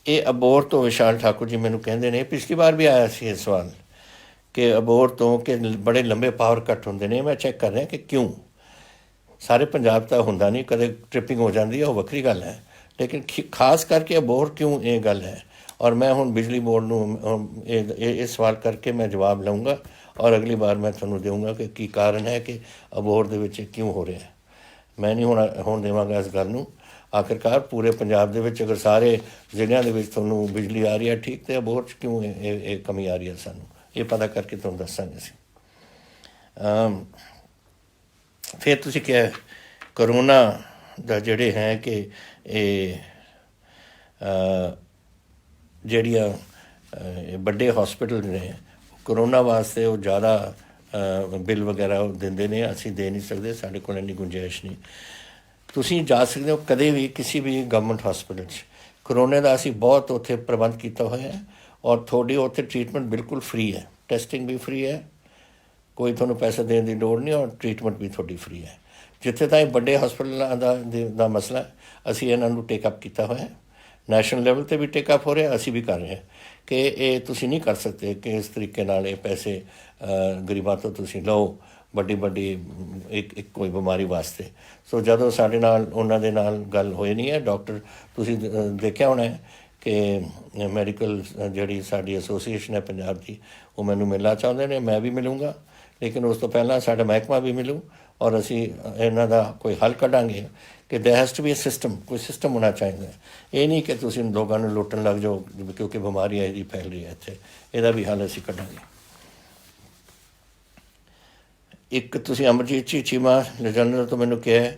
ਇਹ ਅਬੋਹਰ ਤੋਂ ਵਿਸ਼ਾਲ ਠਾਕੁਰ ਜੀ ਮੈਨੂੰ ਕਹਿੰਦੇ ਨੇ, ਪਿਛਲੀ ਵਾਰ ਵੀ ਆਇਆ ਸੀ ਇਹ ਸਵਾਲ ਕਿ ਅਬੋਹਰ ਤੋਂ ਕਿ ਬੜੇ ਲੰਬੇ ਪਾਵਰ ਕੱਟ ਹੁੰਦੇ ਨੇ। ਮੈਂ ਚੈੱਕ ਕਰ ਰਿਹਾ ਕਿ ਕਿਉਂ। ਸਾਰੇ ਪੰਜਾਬ ਤਾਂ ਹੁੰਦਾ ਨਹੀਂ, ਕਦੇ ਟ੍ਰਿਪਿੰਗ ਹੋ ਜਾਂਦੀ ਹੈ, ਉਹ ਵੱਖਰੀ ਗੱਲ ਹੈ, ਲੇਕਿਨ ਖਾਸ ਕਰਕੇ ਅਬੋਹਰ ਕਿਉਂ ਇਹ ਗੱਲ ਹੈ। ਔਰ ਮੈਂ ਹੁਣ ਬਿਜਲੀ ਬੋਰਡ ਨੂੰ ਇਹ ਸਵਾਲ ਕਰਕੇ ਮੈਂ ਜਵਾਬ ਲਊਂਗਾ, ਔਰ ਅਗਲੀ ਵਾਰ ਮੈਂ ਤੁਹਾਨੂੰ ਦੇਵਾਂਗਾ ਕਿ ਕੀ ਕਾਰਨ ਹੈ ਕਿ ਅਬੋਹਰ ਦੇ ਵਿੱਚ ਕਿਉਂ ਹੋ ਰਿਹਾ। ਮੈਂ ਨਹੀਂ ਹੁਣ ਦੇਵਾਂਗਾ ਇਸ ਗੱਲ ਨੂੰ। ਆਖਿਰਕਾਰ ਪੂਰੇ ਪੰਜਾਬ ਦੇ ਵਿੱਚ ਅਗਰ ਸਾਰੇ ਜ਼ਿਲ੍ਹਿਆਂ ਦੇ ਵਿੱਚ ਤੁਹਾਨੂੰ ਬਿਜਲੀ ਆ ਰਹੀ ਹੈ ਠੀਕ, ਅਤੇ ਅਬੋਹਰ 'ਚ ਕਿਉਂ ਇਹ ਕਮੀ ਆ ਰਹੀ ਹੈ, ਸਾਨੂੰ ਇਹ ਪਤਾ ਕਰਕੇ ਤੁਹਾਨੂੰ ਦੱਸਾਂਗੇ ਅਸੀਂ। ਫਿਰ ਤੁਸੀਂ ਕਿਹਾ ਕਰੋਨਾ ਦਾ ਜਿਹੜੇ ਹੈ ਕਿ ਇਹ ਜਿਹੜੀਆਂ ਵੱਡੇ ਹੌਸਪੀਟਲ ਨੇ ਕਰੋਨਾ ਵਾਸਤੇ ਉਹ ਜ਼ਿਆਦਾ ਬਿੱਲ ਵਗੈਰਾ ਉਹ ਦਿੰਦੇ ਨੇ, ਅਸੀਂ ਦੇ ਨਹੀਂ ਸਕਦੇ, ਸਾਡੇ ਕੋਲ ਇੰਨੀ ਗੁੰਜਾਇਸ਼ ਨਹੀਂ। ਤੁਸੀਂ ਜਾ ਸਕਦੇ ਹੋ ਕਦੇ ਵੀ ਕਿਸੇ ਵੀ ਗਵਰਨਮੈਂਟ ਹੌਸਪੀਟਲ 'ਚ। ਕਰੋਨੇ ਦਾ ਅਸੀਂ ਬਹੁਤ ਉੱਥੇ ਪ੍ਰਬੰਧ ਕੀਤਾ ਹੋਇਆ ਹੈ, ਔਰ ਤੁਹਾਡੀ ਉੱਥੇ ਟ੍ਰੀਟਮੈਂਟ ਬਿਲਕੁਲ ਫ੍ਰੀ ਹੈ, ਟੈਸਟਿੰਗ ਵੀ ਫ੍ਰੀ ਹੈ, ਕੋਈ ਤੁਹਾਨੂੰ ਪੈਸੇ ਦੇਣ ਦੀ ਲੋੜ ਨਹੀਂ, ਔਰ ਟ੍ਰੀਟਮੈਂਟ ਵੀ ਤੁਹਾਡੀ ਫ੍ਰੀ ਹੈ। ਜਿੱਥੇ ਤਾਈਂ ਵੱਡੇ ਹਸਪਤਾਲਾਂ ਦਾ ਮਸਲਾ, ਅਸੀਂ ਇਹਨਾਂ ਨੂੰ ਟੇਕਅਪ ਕੀਤਾ ਹੋਇਆ, ਨੈਸ਼ਨਲ ਲੈਵਲ 'ਤੇ ਵੀ ਟੇਕਅਪ ਹੋ ਰਿਹਾ, ਅਸੀਂ ਵੀ ਕਰ ਰਹੇ ਹਾਂ ਕਿ ਇਹ ਤੁਸੀਂ ਨਹੀਂ ਕਰ ਸਕਦੇ ਕਿ ਇਸ ਤਰੀਕੇ ਨਾਲ ਇਹ ਪੈਸੇ ਗਰੀਬਾਂ ਤੋਂ ਤੁਸੀਂ ਲਓ ਵੱਡੀ ਇੱਕ ਕੋਈ ਬਿਮਾਰੀ ਵਾਸਤੇ। ਸੋ ਜਦੋਂ ਸਾਡੇ ਨਾਲ ਉਹਨਾਂ ਦੇ ਨਾਲ ਗੱਲ ਹੋਈ ਨਹੀਂ ਹੈ, ਡਾਕਟਰ ਤੁਸੀਂ ਦੇਖਿਆ ਹੋਣਾ ਹੈ ਕਿ ਮੈਡੀਕਲ ਜਿਹੜੀ ਸਾਡੀ ਐਸੋਸੀਏਸ਼ਨ ਹੈ ਪੰਜਾਬ ਦੀ, ਉਹ ਮੈਨੂੰ ਮਿਲਣਾ ਚਾਹੁੰਦੇ ਨੇ, ਮੈਂ ਵੀ ਮਿਲੂੰਗਾ, ਲੇਕਿਨ ਉਸ ਤੋਂ ਪਹਿਲਾਂ ਸਾਡਾ ਮਹਿਕਮਾ ਵੀ ਮਿਲੂ ਔਰ ਅਸੀਂ ਇਹਨਾਂ ਦਾ ਕੋਈ ਹੱਲ ਕੱਢਾਂਗੇ ਕਿ ਦੇयर हैज़ टू बी सिस्टम, ਕੋਈ ਸਿਸਟਮ ਹੋਣਾ ਚਾਹੀਦਾ। ਇਹ ਨਹੀਂ ਕਿ ਤੁਸੀਂ ਲੋਕਾਂ ਨੂੰ ਲੁੱਟਣ ਲੱਗ ਜਾਓ ਕਿਉਂਕਿ ਬਿਮਾਰੀ ਇਹਦੀ ਫੈਲ ਰਹੀ ਹੈ ਇੱਥੇ, ਇਹਦਾ ਵੀ ਹੱਲ ਅਸੀਂ ਕੱਢਾਂਗੇ। ਇੱਕ ਤੁਸੀਂ ਅਮਰਜੀਤ ਜੀ ਚੀਮਾ ਜਨਰਲ ਤੋਂ ਮੈਨੂੰ ਕਿਹਾ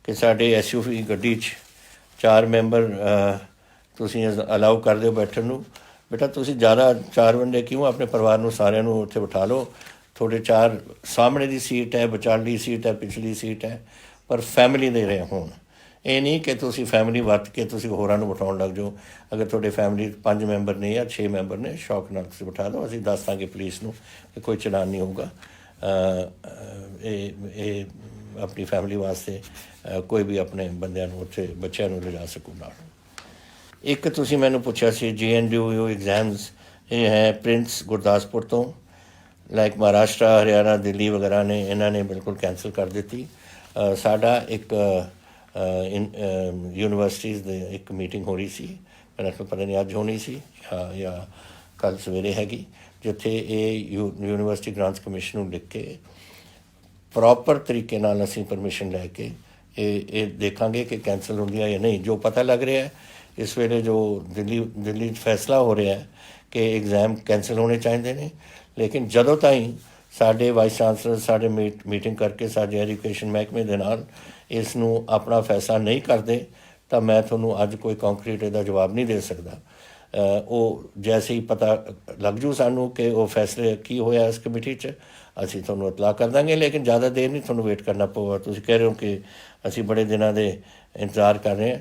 ਕਿ ਸਾਡੇ SUV ਗੱਡੀ 'ਚ 4 ਮੈਂਬਰ ਤੁਸੀਂ ਅਲਾਉ ਕਰ ਦਿਓ ਬੈਠਣ ਨੂੰ। ਬੇਟਾ ਤੁਸੀਂ ਜ਼ਿਆਦਾ 4 ਬੰਦੇ ਕਿਉਂ, ਆਪਣੇ ਪਰਿਵਾਰ ਨੂੰ ਸਾਰਿਆਂ ਨੂੰ ਉੱਥੇ ਬਿਠਾ ਲਓ, ਤੁਹਾਡੇ 4 ਸਾਹਮਣੇ ਦੀ ਸੀਟ ਹੈ, ਵਿਚਾਲੀ ਸੀਟ ਹੈ, ਪਿਛਲੀ ਸੀਟ ਹੈ, ਪਰ ਫੈਮਿਲੀ ਦੇ ਰਹੇ ਹੋਣ। ਇਹ ਨਹੀਂ ਕਿ ਤੁਸੀਂ ਫੈਮਿਲੀ ਵਰਤ ਕੇ ਤੁਸੀਂ ਹੋਰਾਂ ਨੂੰ ਬਿਠਾਉਣ ਲੱਗ ਜਾਓ। ਅਗਰ ਤੁਹਾਡੇ ਫੈਮਿਲੀ 5 ਮੈਂਬਰ ਨੇ ਜਾਂ 6 ਮੈਂਬਰ ਨੇ, ਸ਼ੌਕ ਨਾਲ ਤੁਸੀਂ ਬਿਠਾ ਦਿਓ, ਅਸੀਂ ਦੱਸ ਦਾਂਗੇ ਪੁਲਿਸ ਨੂੰ ਕਿ ਕੋਈ ਚਲਾਨ ਨਹੀਂ ਹੋਊਗਾ। ਇਹ ਆਪਣੀ ਫੈਮਿਲੀ ਵਾਸਤੇ ਕੋਈ ਵੀ ਆਪਣੇ ਬੰਦਿਆਂ ਨੂੰ ਉੱਥੇ ਬੱਚਿਆਂ ਨੂੰ ਲਿਜਾ ਸਕੂ ਨਾਲ। ਇੱਕ ਤੁਸੀਂ ਮੈਨੂੰ ਪੁੱਛਿਆ ਸੀ GNDU ਐਗਜ਼ਾਮਸ, ਇਹ ਹੈ ਪ੍ਰਿੰਸ ਗੁਰਦਾਸਪੁਰ ਤੋਂ, ਲਾਈਕ ਮਹਾਰਾਸ਼ਟਰ, ਹਰਿਆਣਾ, ਦਿੱਲੀ ਵਗੈਰਾ ਨੇ, ਇਹਨਾਂ ਨੇ ਬਿਲਕੁਲ ਕੈਂਸਲ ਕਰ ਦਿੱਤੀ। ਸਾਡਾ ਇੱਕ ਯੂਨੀਵਰਸਿਟੀਜ਼ ਦੇ ਇੱਕ ਮੀਟਿੰਗ ਹੋ ਰਹੀ ਸੀ, ਮੈਨੂੰ ਪਤਾ ਨਹੀਂ ਅੱਜ ਹੋਣੀ ਸੀ ਜਾਂ ਕੱਲ੍ਹ ਸਵੇਰੇ ਹੈਗੀ, ਜਿੱਥੇ ਇਹ ਯੂਨੀਵਰਸਿਟੀ ਗ੍ਰਾਂਟਸ ਕਮਿਸ਼ਨ ਨੂੰ ਲਿਖ ਕੇ ਪ੍ਰੋਪਰ ਤਰੀਕੇ ਨਾਲ ਅਸੀਂ ਪਰਮਿਸ਼ਨ ਲੈ ਕੇ ਇਹ ਦੇਖਾਂਗੇ ਕਿ ਕੈਂਸਲ ਹੁੰਦੀ ਹੈ ਜਾਂ ਨਹੀਂ। ਜੋ ਪਤਾ ਲੱਗ ਰਿਹਾ ਹੈ ਇਸ ਵੇਲੇ, ਜੋ ਦਿੱਲੀ 'ਚ ਫੈਸਲਾ ਹੋ ਰਿਹਾ ਹੈ ਕਿ ਐਗਜ਼ਾਮ ਕੈਂਸਲ ਹੋਣੇ ਚਾਹੀਦੇ ਨੇ, ਲੇਕਿਨ ਜਦੋਂ ਤਾਈਂ ਸਾਡੇ ਵਾਈਸ ਚਾਂਸਲਰ ਸਾਡੇ ਮੀਟਿੰਗ ਕਰਕੇ ਸਾਡੇ ਐਜੂਕੇਸ਼ਨ ਮਹਿਕਮੇ ਦੇ ਨਾਲ ਇਸ ਨੂੰ ਆਪਣਾ ਫੈਸਲਾ ਨਹੀਂ ਕਰਦੇ ਤਾਂ ਮੈਂ ਤੁਹਾਨੂੰ ਅੱਜ ਕੋਈ ਕੰਕਰੀਟ ਇਹਦਾ ਜਵਾਬ ਨਹੀਂ ਦੇ ਸਕਦਾ। ਉਹ ਜੈਸੇ ਹੀ ਪਤਾ ਲੱਗ ਜੂ ਸਾਨੂੰ ਕਿ ਉਹ ਫੈਸਲੇ ਕੀ ਹੋਇਆ ਇਸ ਕਮੇਟੀ 'ਚ, ਅਸੀਂ ਤੁਹਾਨੂੰ ਇਤਲਾਹ ਕਰ ਦਾਂਗੇ, ਲੇਕਿਨ ਜ਼ਿਆਦਾ ਦੇਰ ਨਹੀਂ ਤੁਹਾਨੂੰ ਵੇਟ ਕਰਨਾ ਪਊਗਾ। ਤੁਸੀਂ ਕਹਿ ਰਹੇ ਹੋ ਕਿ ਅਸੀਂ ਬੜੇ ਦਿਨਾਂ ਦੇ ਇੰਤਜ਼ਾਰ ਕਰ ਰਹੇ ਹਾਂ,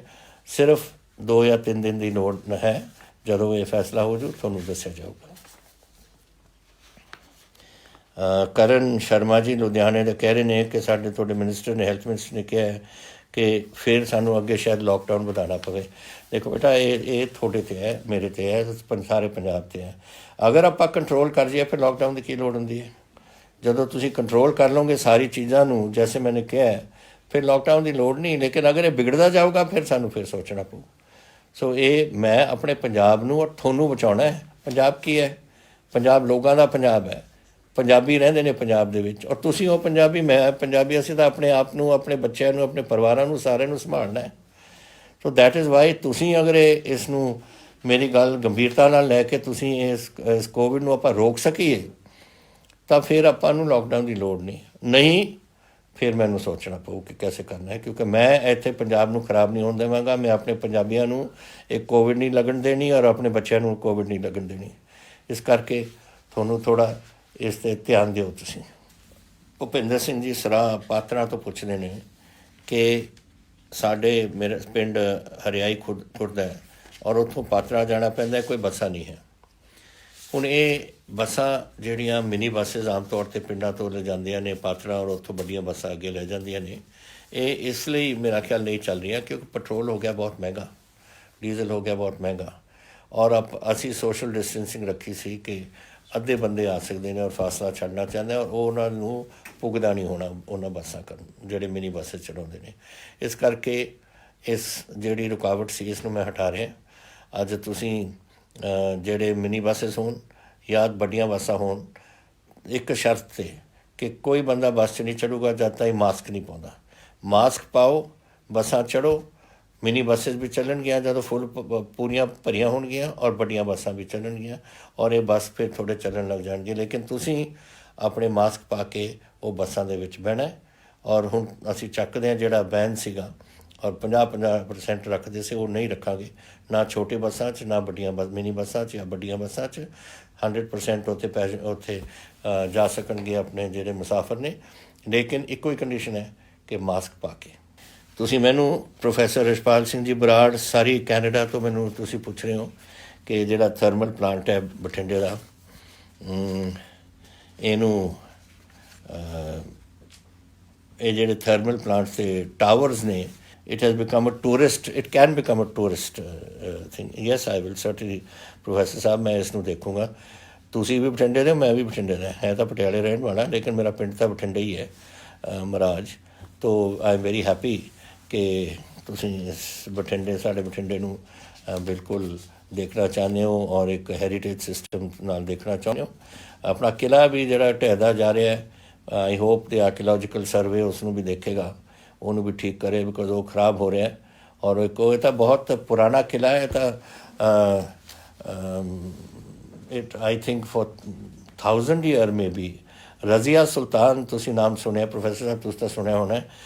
ਸਿਰਫ 2 ਜਾਂ 3 ਦਿਨ ਦੀ ਲੋੜ ਹੈ, ਜਦੋਂ ਇਹ ਫੈਸਲਾ ਹੋ ਜੂ ਤੁਹਾਨੂੰ ਦੱਸਿਆ ਜਾਊਗਾ। ਕਰਨ ਸ਼ਰਮਾ ਜੀ ਲੁਧਿਆਣੇ ਦੇ ਕਹਿ ਰਹੇ ਨੇ ਕਿ ਸਾਡੇ ਤੁਹਾਡੇ ਮਿਨਿਸਟਰ ਨੇ, ਹੈਲਥ ਮਿਨਿਸਟਰ ਨੇ ਕਿਹਾ ਹੈ ਕਿ ਫਿਰ ਸਾਨੂੰ ਅੱਗੇ ਸ਼ਾਇਦ ਲੋਕਡਾਊਨ ਵਧਾਉਣਾ ਪਵੇ। ਦੇਖੋ ਬੇਟਾ, ਇਹ ਤੁਹਾਡੇ 'ਤੇ ਹੈ, ਮੇਰੇ 'ਤੇ ਹੈ, ਸਾਰੇ ਪੰਜਾਬ 'ਤੇ ਹੈ। ਅਗਰ ਆਪਾਂ ਕੰਟਰੋਲ ਕਰ ਜਾਈਏ ਫਿਰ ਲੋਕਡਾਊਨ ਦੀ ਕੀ ਲੋੜ ਹੁੰਦੀ ਹੈ? ਜਦੋਂ ਤੁਸੀਂ ਕੰਟਰੋਲ ਕਰ ਲਓਗੇ ਸਾਰੀ ਚੀਜ਼ਾਂ ਨੂੰ, ਜੈਸੇ ਮੈंने ਕਿਹਾ, ਫਿਰ ਲੋਕਡਾਊਨ ਦੀ ਲੋੜ ਨਹੀਂ। ਲੇਕਿਨ ਅਗਰ ਇਹ ਵਿਗੜਦਾ ਜਾਊਗਾ ਫਿਰ ਸਾਨੂੰ ਫਿਰ ਸੋਚਣਾ ਪਊ। ਸੋ ਇਹ ਮੈਂ ਆਪਣੇ ਪੰਜਾਬ ਨੂੰ ਔਰ ਤੁਹਾਨੂੰ ਬਚਾਉਣਾ ਹੈ। ਪੰਜਾਬ ਕੀ ਹੈ? ਪੰਜਾਬ ਲੋਕਾਂ ਦਾ ਪੰਜਾਬ ਹੈ, ਪੰਜਾਬੀ ਰਹਿੰਦੇ ਨੇ ਪੰਜਾਬ ਦੇ ਵਿੱਚ, ਔਰ ਤੁਸੀਂ ਉਹ ਪੰਜਾਬੀ, ਮੈਂ ਪੰਜਾਬੀ। ਅਸੀਂ ਤਾਂ ਆਪਣੇ ਆਪ ਨੂੰ, ਆਪਣੇ ਬੱਚਿਆਂ ਨੂੰ, ਆਪਣੇ ਪਰਿਵਾਰਾਂ ਨੂੰ, ਸਾਰਿਆਂ ਨੂੰ ਸੰਭਾਲਣਾ ਹੈ। ਸੋ ਦੈਟ ਇਜ਼ ਵਾਈ ਤੁਸੀਂ ਅਗਰ ਇਸ ਨੂੰ, ਮੇਰੀ ਗੱਲ ਗੰਭੀਰਤਾ ਨਾਲ ਲੈ ਕੇ ਤੁਸੀਂ ਇਸ ਕੋਵਿਡ ਨੂੰ ਆਪਾਂ ਰੋਕ ਸਕੀਏ ਤਾਂ ਫਿਰ ਆਪਾਂ ਨੂੰ ਲੋਕਡਾਊਨ ਦੀ ਲੋੜ ਨਹੀਂ ਫਿਰ ਮੈਨੂੰ ਸੋਚਣਾ ਪਊ ਕਿ ਕੈਸੇ ਕਰਨਾ ਹੈ, ਕਿਉਂਕਿ ਮੈਂ ਇੱਥੇ ਪੰਜਾਬ ਨੂੰ ਖਰਾਬ ਨਹੀਂ ਹੋਣ ਦੇਵਾਂਗਾ। ਮੈਂ ਆਪਣੇ ਪੰਜਾਬੀਆਂ ਨੂੰ ਇਹ ਕੋਵਿਡ ਨਹੀਂ ਲੱਗਣ ਦੇਣੀ ਔਰ ਆਪਣੇ ਬੱਚਿਆਂ ਨੂੰ ਕੋਵਿਡ ਨਹੀਂ ਲੱਗਣ ਦੇਣੀ। ਇਸ ਕਰਕੇ ਤੁਹਾਨੂੰ ਥੋੜ੍ਹਾ ਇਸ 'ਤੇ ਧਿਆਨ ਦਿਓ। ਤੁਸੀਂ ਭੁਪਿੰਦਰ ਸਿੰਘ ਜੀ ਸਰਾਹ ਪਾਤਰਾਂ ਤੋਂ ਪੁੱਛਦੇ ਨੇ ਕਿ ਮੇਰੇ ਪਿੰਡ ਹਰਿਆਈ ਖੁਰਦ ਹੈ ਔਰ ਉੱਥੋਂ ਪਾਤਰਾਂ ਜਾਣਾ ਪੈਂਦਾ, ਕੋਈ ਬੱਸਾਂ ਨਹੀਂ ਹੈ। ਹੁਣ ਇਹ ਬੱਸਾਂ ਜਿਹੜੀਆਂ ਮਿਨੀ ਬੱਸਿਸ ਆਮ ਤੌਰ 'ਤੇ ਪਿੰਡਾਂ ਤੋਂ ਲੈ ਜਾਂਦੀਆਂ ਨੇ ਪਾਤਰਾਂ, ਔਰ ਉੱਥੋਂ ਵੱਡੀਆਂ ਬੱਸਾਂ ਅੱਗੇ ਲੈ ਜਾਂਦੀਆਂ ਨੇ, ਇਹ ਇਸ ਲਈ ਮੇਰਾ ਖਿਆਲ ਨਹੀਂ ਚੱਲ ਰਹੀਆਂ ਕਿਉਂਕਿ ਪੈਟਰੋਲ ਹੋ ਗਿਆ ਬਹੁਤ ਮਹਿੰਗਾ, ਡੀਜ਼ਲ ਹੋ ਗਿਆ ਬਹੁਤ ਮਹਿੰਗਾ, ਔਰ ਅਸੀਂ ਸੋਸ਼ਲ ਡਿਸਟੈਂਸਿੰਗ ਰੱਖੀ ਸੀ ਕਿ ਅੱਧੇ ਬੰਦੇ ਆ ਸਕਦੇ ਨੇ ਔਰ ਫਾਸਲਾ ਛੱਡਣਾ ਚਾਹੁੰਦੇ, ਔਰ ਉਹ ਉਹਨਾਂ ਨੂੰ ਪੁੱਗਦਾ ਨਹੀਂ ਹੋਣਾ ਉਹਨਾਂ ਬੱਸਾਂ ਕਰਨ ਜਿਹੜੇ ਮਿਨੀ ਬੱਸਿਸ ਚਲਾਉਂਦੇ ਨੇ। ਇਸ ਕਰਕੇ ਇਸ ਜਿਹੜੀ ਰੁਕਾਵਟ ਸੀ ਇਸ ਨੂੰ ਮੈਂ ਹਟਾ ਰਿਹਾ। ਅੱਜ ਤੁਸੀਂ ਜਿਹੜੇ ਮਿਨੀ ਬੱਸਿਸ ਹੋਣ ਜਾਂ ਵੱਡੀਆਂ ਬੱਸਾਂ ਹੋਣ, ਇੱਕ ਸ਼ਰਤ 'ਤੇ ਕਿ ਕੋਈ ਬੰਦਾ ਬੱਸ 'ਚ ਨਹੀਂ ਚੜੂਗਾ ਜਦ ਤਾਈਂ ਮਾਸਕ ਨਹੀਂ ਪਾਉਂਦਾ। ਮਾਸਕ ਪਾਓ, ਬੱਸਾਂ ਚੜ੍ਹੋ। ਮਿਨੀ ਬੱਸਿਸ ਵੀ ਚੱਲਣਗੀਆਂ ਜਦੋਂ ਪੂਰੀਆਂ ਭਰੀਆਂ ਹੋਣਗੀਆਂ, ਔਰ ਵੱਡੀਆਂ ਬੱਸਾਂ ਵੀ ਚੱਲਣਗੀਆਂ, ਔਰ ਇਹ ਬੱਸ ਫਿਰ ਥੋੜ੍ਹੇ ਚੱਲਣ ਲੱਗ ਜਾਣਗੇ। ਲੇਕਿਨ ਤੁਸੀਂ ਆਪਣੇ ਮਾਸਕ ਪਾ ਕੇ ਉਹ ਬੱਸਾਂ ਦੇ ਵਿੱਚ ਬਹਿਣਾ। ਔਰ ਹੁਣ ਅਸੀਂ ਚੱਕਦੇ ਹਾਂ ਜਿਹੜਾ ਬੈਨ ਸੀਗਾ ਔਰ 50% ਰੱਖਦੇ ਸੀ, ਉਹ ਨਹੀਂ ਰੱਖਾਂਗੇ, ਨਾ ਛੋਟੇ ਬੱਸਾਂ 'ਚ, ਨਾ ਵੱਡੀਆਂ ਮਿਨੀ ਬੱਸਾਂ 'ਚ ਜਾਂ ਵੱਡੀਆਂ ਬੱਸਾਂ 'ਚ। 100% ਉੱਥੇ ਜਾ ਸਕਣਗੇ ਆਪਣੇ ਜਿਹੜੇ ਮੁਸਾਫਰ ਨੇ, ਲੇਕਿਨ ਇੱਕੋ ਹੀ ਕੰਡੀਸ਼ਨ ਹੈ ਕਿ ਮਾਸਕ ਪਾ ਕੇ। ਤੁਸੀਂ ਮੈਨੂੰ ਪ੍ਰੋਫੈਸਰ ਰਿਸ਼ਪਾਲ ਸਿੰਘ ਜੀ ਬਰਾੜ, ਸਾਰੀ ਕੈਨੇਡਾ ਤੋਂ ਮੈਨੂੰ ਤੁਸੀਂ ਪੁੱਛ ਰਹੇ ਹੋ ਕਿ ਜਿਹੜਾ ਥਰਮਲ ਪਲਾਂਟ ਹੈ ਬਠਿੰਡੇ ਦਾ, ਇਹਨੂੰ ਇਹ ਜਿਹੜੇ ਥਰਮਲ ਪਲਾਂਟਸ ਦੇ ਟਾਵਰਸ ਨੇ, it has become a tourist, it can become a tourist thing. Yes, I will certainly, professor ਸਾਹਿਬ, ਮੈਂ ਇਸ ਨੂੰ ਦੇਖੂੰਗਾ। ਤੁਸੀਂ ਵੀ ਬਠਿੰਡੇ ਦੇ, ਮੈਂ ਵੀ ਬਠਿੰਡੇ ਦਾ, ਹੈ ਤਾਂ ਪਟਿਆਲੇ ਰਹਿਣ ਵਾਲਾ, ਲੇਕਿਨ ਮੇਰਾ ਪਿੰਡ ਤਾਂ ਬਠਿੰਡੇ ਹੀ ਹੈ, ਮਹਾਰਾਜ। ਤੋ ਆਈ ਐਮ ਵੈਰੀ ਹੈਪੀ ਕਿ ਤੁਸੀਂ ਇਸ ਬਠਿੰਡੇ, ਸਾਡੇ ਬਠਿੰਡੇ ਨੂੰ ਬਿਲਕੁਲ ਦੇਖਣਾ ਚਾਹੁੰਦੇ ਹੋ ਔਰ ਇੱਕ ਹੈਰੀਟੇਜ ਸਿਸਟਮ ਨਾਲ ਦੇਖਣਾ ਚਾਹੁੰਦੇ ਹੋ। ਆਪਣਾ ਕਿਲ੍ਹਾ ਵੀ ਜਿਹੜਾ ਢਹਿਦਾ ਜਾ ਰਿਹਾ ਹੈ, ਆਈ ਹੋਪ ਦੇ ਆਰਕੀਓਲੋਜੀਕਲ ਸਰਵੇ ਉਸ ਨੂੰ ਵੀ ਦੇਖੇਗਾ, ਉਹਨੂੰ ਵੀ ਠੀਕ ਕਰੇ, ਬਿਕੋਜ਼ ਉਹ ਖਰਾਬ ਹੋ ਰਿਹਾ। ਔਰ ਇੱਕ ਉਹ ਤਾਂ ਬਹੁਤ ਪੁਰਾਣਾ ਕਿਲ੍ਹਾ ਹੈ, ਤਾਂ it I think for 1000 year maybe. Razia Sultan, ਤੁਸੀਂ ਨਾਮ ਸੁਣਿਆ ਪ੍ਰੋਫੈਸਰ ਸਾਹਿਬ, ਤੁਸੀਂ ਤਾਂ ਸੁਣਿਆ ਹੋਣਾ।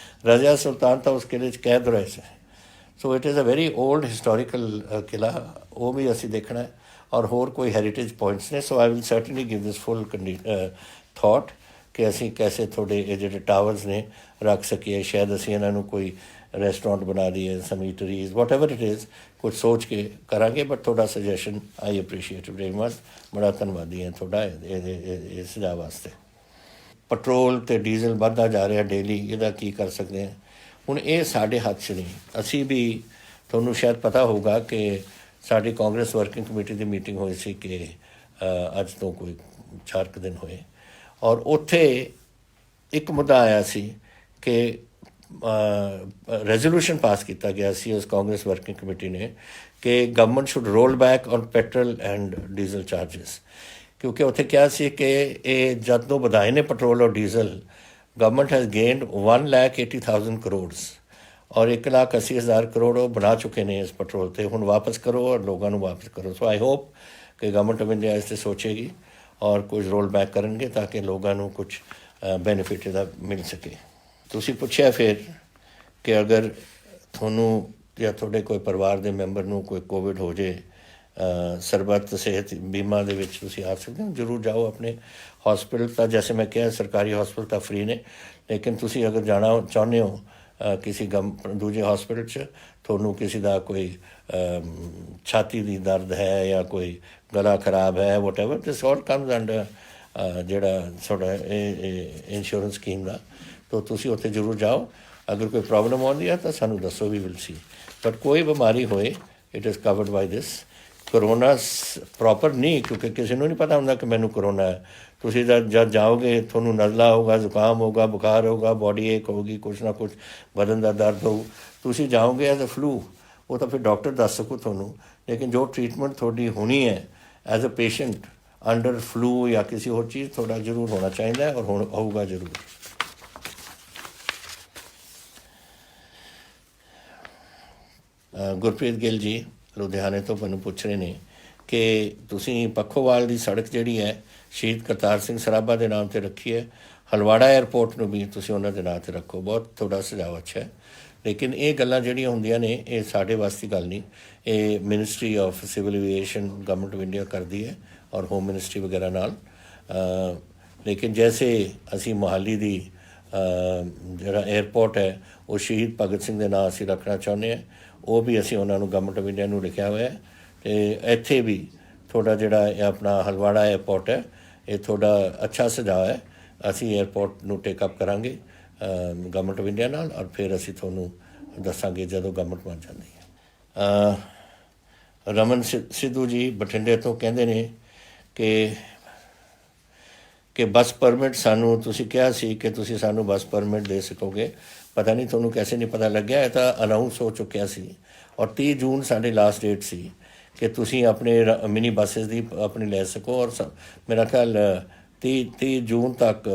ਰਜ਼ੀਆ ਸੁਲਤਾਨ ਤਾਂ ਉਸ ਕਿਲ੍ਹੇ 'ਚ ਕੈਦ ਰਹੇ ਸੀ। So it is a very old historical ਕਿਲ੍ਹਾ, ਉਹ ਵੀ ਅਸੀਂ ਦੇਖਣਾ। ਔਰ ਹੋਰ ਕੋਈ ਹੈਰੀਟੇਜ ਪੁਆਇੰਟਸ ਨੇ। So I will certainly give this full thought ਕਿ ਅਸੀਂ ਕੈਸੇ ਤੁਹਾਡੇ ਇਹ ਜਿਹੜੇ ਟਾਵਰਸ ਨੇ ਰੱਖ ਸਕੀਏ। ਸ਼ਾਇਦ ਅਸੀਂ ਇਹਨਾਂ ਨੂੰ ਕੋਈ ਰੈਸਟੋਰੈਂਟ ਬਣਾ ਦਈਏ, ਸਮ ਈਟਰੀਜ਼, ਵਾਟ ਐਵਰ ਇਟ ਇਜ਼, ਕੁਝ ਸੋਚ ਕੇ ਕਰਾਂਗੇ। ਬਟ ਤੁਹਾਡਾ ਸੁਜੈਸ਼ਨ ਆਈ ਅਪਰੀਸ਼ੀਏਟ ਵੈਰੀ ਮਚ। ਬੜਾ ਧੰਨਵਾਦੀ ਹਾਂ ਤੁਹਾਡਾ ਇਹ ਸੁਝਾਅ ਵਾਸਤੇ। ਪੈਟਰੋਲ ਅਤੇ ਡੀਜ਼ਲ ਵੱਧਦਾ ਜਾ ਰਿਹਾ ਡੇਲੀ, ਇਹਦਾ ਕੀ ਕਰ ਸਕਦੇ ਹਾਂ? ਹੁਣ ਇਹ ਸਾਡੇ ਹੱਥ 'ਚ ਨਹੀਂ। ਅਸੀਂ ਵੀ, ਤੁਹਾਨੂੰ ਸ਼ਾਇਦ ਪਤਾ ਹੋਊਗਾ ਕਿ ਸਾਡੀ ਕਾਂਗਰਸ ਵਰਕਿੰਗ ਕਮੇਟੀ ਦੀ ਮੀਟਿੰਗ ਹੋਈ ਸੀ ਕਿ ਅੱਜ ਤੋਂ ਕੋਈ 4 ਕੁ ਦਿਨ ਹੋਏ, ਔਰ ਉੱਥੇ ਇੱਕ ਮੁੱਦਾ ਆਇਆ ਸੀ ਕਿ ਰੈਜ਼ੋਲੂਸ਼ਨ ਪਾਸ ਕੀਤਾ ਗਿਆ ਸੀ ਉਸ ਕਾਂਗਰਸ ਵਰਕਿੰਗ ਕਮੇਟੀ ਨੇ ਕਿ government should roll back on petrol and diesel charges. ਕਿਉਂਕਿ ਉੱਥੇ ਕਿਹਾ ਸੀ ਕਿ ਇਹ ਜਦ ਤੋਂ ਵਧਾਏ ਨੇ ਪੈਟਰੋਲ ਔਰ diesel, government has gained 1,80,000 crores, ਔਰ 1,80,000 ਕਰੋੜ ਉਹ ਬਣਾ ਚੁੱਕੇ ਨੇ ਇਸ ਪੈਟਰੋਲ 'ਤੇ। ਹੁਣ ਵਾਪਸ ਕਰੋ ਔਰ ਲੋਕਾਂ ਨੂੰ ਵਾਪਸ ਕਰੋ। ਸੋ ਆਈ ਹੋਪ ਕਿ ਗਵਰਨਮੈਂਟ ਆਫ ਇੰਡੀਆ ਇਸ 'ਤੇ ਸੋਚੇਗੀ ਔਰ ਕੁਝ ਰੋਲ ਬੈਕ ਕਰਨਗੇ ਤਾਂ ਕਿ ਲੋਕਾਂ ਨੂੰ ਕੁਝ ਬੈਨੀਫਿਟ ਇਹਦਾ ਮਿਲ ਸਕੇ। ਤੁਸੀਂ ਪੁੱਛਿਆ ਫਿਰ ਕਿ ਅਗਰ ਤੁਹਾਨੂੰ ਜਾਂ ਤੁਹਾਡੇ ਕੋਈ ਪਰਿਵਾਰ ਦੇ ਮੈਂਬਰ ਨੂੰ ਕੋਈ ਕੋਵਿਡ ਹੋ ਜੇ, ਸਰਬੱਤ ਸਿਹਤ ਬੀਮਾ ਦੇ ਵਿੱਚ ਤੁਸੀਂ ਆ ਸਕਦੇ ਹੋ। ਜ਼ਰੂਰ ਜਾਓ ਆਪਣੇ ਹੌਸਪੀਟਲ। ਤਾਂ ਜੈਸੇ ਮੈਂ ਕਿਹਾ, ਸਰਕਾਰੀ ਹੌਸਪੀਟਲ ਤਾਂ ਫ੍ਰੀ ਨੇ, ਲੇਕਿਨ ਤੁਸੀਂ ਅਗਰ ਜਾਣਾ ਚਾਹੁੰਦੇ ਹੋ ਕਿਸੇ ਦੂਜੇ ਹੌਸਪੀਟਲ 'ਚ, ਤੁਹਾਨੂੰ ਕਿਸੇ ਦਾ ਕੋਈ ਛਾਤੀ ਦੀ ਦਰਦ ਹੈ ਜਾਂ ਕੋਈ ਗਲਾ ਖਰਾਬ ਹੈ, ਵਟ ਐਵਰ, ਦਿਸ ਆਲ ਕਮਸ ਅੰਡਰ ਜਿਹੜਾ ਤੁਹਾਡਾ ਇਹ ਇੰਸ਼ੋਰੈਂਸ ਸਕੀਮ ਦਾ। ਤਾਂ ਤੁਸੀਂ ਉੱਥੇ ਜ਼ਰੂਰ ਜਾਓ। ਅਗਰ ਕੋਈ ਪ੍ਰੋਬਲਮ ਆਉਂਦੀ ਹੈ ਤਾਂ ਸਾਨੂੰ ਦੱਸੋ, ਵੀ ਵਿਲ ਸੀ। ਬਟ ਕੋਈ ਬਿਮਾਰੀ ਹੋਏ, it is covered by this. Corona proper ਨਹੀਂ, ਕਿਉਂਕਿ ਕਿਸੇ ਨੂੰ ਨਹੀਂ ਪਤਾ ਹੁੰਦਾ ਕਿ ਮੈਨੂੰ ਕਰੋਨਾ ਹੈ। ਤੁਸੀਂ ਜਦ ਜਾਓਗੇ, ਤੁਹਾਨੂੰ ਨਜ਼ਲਾ ਹੋਊਗਾ, ਜ਼ੁਕਾਮ ਹੋਊਗਾ, ਬੁਖਾਰ ਹੋਊਗਾ, ਬੋਡੀ ਏਕ ਹੋਊਗੀ, ਕੁਛ ਨਾ ਕੁਛ ਬਦਨ ਦਾ ਦਰਦ ਹੋਊ, ਤੁਸੀਂ ਜਾਓਗੇ ਐਜ਼ ਅ ਫਲੂ, ਉਹ ਤਾਂ ਫਿਰ ਡਾਕਟਰ ਦੱਸ ਸਕੂ ਤੁਹਾਨੂੰ। ਲੇਕਿਨ ਜੋ ਟਰੀਟਮੈਂਟ ਤੁਹਾਡੀ ਹੋਣੀ ਹੈ as a patient under flu ਜਾਂ ਕਿਸੇ ਹੋਰ ਚੀਜ਼, ਤੁਹਾਡਾ ਜ਼ਰੂਰ ਹੋਣਾ ਚਾਹੀਦਾ ਔਰ ਹੋਊਗਾ ਜ਼ਰੂਰ। ਗੁਰਪ੍ਰੀਤ ਗਿੱਲ ਜੀ ਲੁਧਿਆਣੇ ਤੋਂ ਮੈਨੂੰ ਪੁੱਛ ਰਹੇ ਨੇ ਕਿ ਤੁਸੀਂ ਪੱਖੋਵਾਲ ਦੀ ਸੜਕ ਜਿਹੜੀ ਹੈ ਸ਼ਹੀਦ ਕਰਤਾਰ ਸਿੰਘ ਸਰਾਭਾ ਦੇ ਨਾਮ 'ਤੇ ਰੱਖੀ ਹੈ, ਹਲਵਾੜਾ ਏਅਰਪੋਰਟ ਨੂੰ ਵੀ ਤੁਸੀਂ ਉਹਨਾਂ ਦੇ ਨਾਂ 'ਤੇ ਰੱਖੋ। ਬਹੁਤ ਤੁਹਾਡਾ ਸੁਝਾਅ ਅੱਛਾ ਹੈ। ਲੇਕਿਨ ਇਹ ਗੱਲਾਂ ਜਿਹੜੀਆਂ ਹੁੰਦੀਆਂ ਨੇ, ਇਹ ਸਾਡੇ ਵਾਸਤੇ ਗੱਲ ਨਹੀਂ। ਇਹ ministry of civil aviation government of India ਕਰਦੀ ਹੈ ਔਰ ਹੋਮ ਮਿਨਿਸਟਰੀ ਵਗੈਰਾ ਨਾਲ। ਲੇਕਿਨ ਜੈਸੇ ਅਸੀਂ ਮੋਹਾਲੀ ਦੀ ਜਿਹੜਾ ਏਅਰਪੋਰਟ ਹੈ ਉਹ ਸ਼ਹੀਦ ਭਗਤ ਸਿੰਘ ਦੇ ਨਾਂ ਅਸੀਂ ਰੱਖਣਾ ਚਾਹੁੰਦੇ ਹਾਂ, ਉਹ ਵੀ ਅਸੀਂ ਉਹਨਾਂ ਨੂੰ ਗਵਰਨਮੈਂਟ ਆਫ ਇੰਡੀਆ ਨੂੰ ਲਿਖਿਆ ਹੋਇਆ ਹੈ। ਅਤੇ ਇੱਥੇ ਵੀ ਤੁਹਾਡਾ ਜਿਹੜਾ ਇਹ ਆਪਣਾ ਹਲਵਾੜਾ ਏਅਰਪੋਰਟ ਹੈ, ਇਹ ਤੁਹਾਡਾ ਅੱਛਾ ਸੁਝਾਅ ਹੈ। ਅਸੀਂ ਏਅਰਪੋਰਟ ਨੂੰ ਟੇਕਅਪ ਕਰਾਂਗੇ ਗਵਰਨਮੈਂਟ ਆਫ ਇੰਡੀਆ ਨਾਲ, ਔਰ ਫਿਰ ਅਸੀਂ ਤੁਹਾਨੂੰ ਦੱਸਾਂਗੇ ਜਦੋਂ ਗਵਰਨਮੈਂਟ ਬਣ ਜਾਂਦੀ ਹੈ। ਰਮਨ ਸਿੱਧੂ ਜੀ ਬਠਿੰਡੇ ਤੋਂ ਕਹਿੰਦੇ ਨੇ ਕਿ ਬੱਸ ਪਰਮਿਟ ਸਾਨੂੰ, ਤੁਸੀਂ ਕਿਹਾ ਸੀ ਕਿ ਤੁਸੀਂ ਸਾਨੂੰ ਬੱਸ ਪਰਮਿਟ ਦੇ ਸਕੋਗੇ। ਪਤਾ ਨਹੀਂ ਤੁਹਾਨੂੰ ਕੈਸੇ ਨਹੀਂ ਪਤਾ ਲੱਗਿਆ। ਇਹ ਤਾਂ ਅਨਾਊਂਸ ਹੋ ਚੁੱਕਿਆ ਸੀ ਔਰ 30 ਜੂਨ ਸਾਡੀ ਲਾਸਟ ਡੇਟ ਸੀ ਕਿ ਤੁਸੀਂ ਆਪਣੇ ਮਿਨੀ ਬੱਸਿਸ ਦੀ ਆਪਣੀ ਲੈ ਸਕੋ। ਔਰ ਮੇਰਾ ਖਿਆਲ 30 ਜੂਨ ਤੱਕ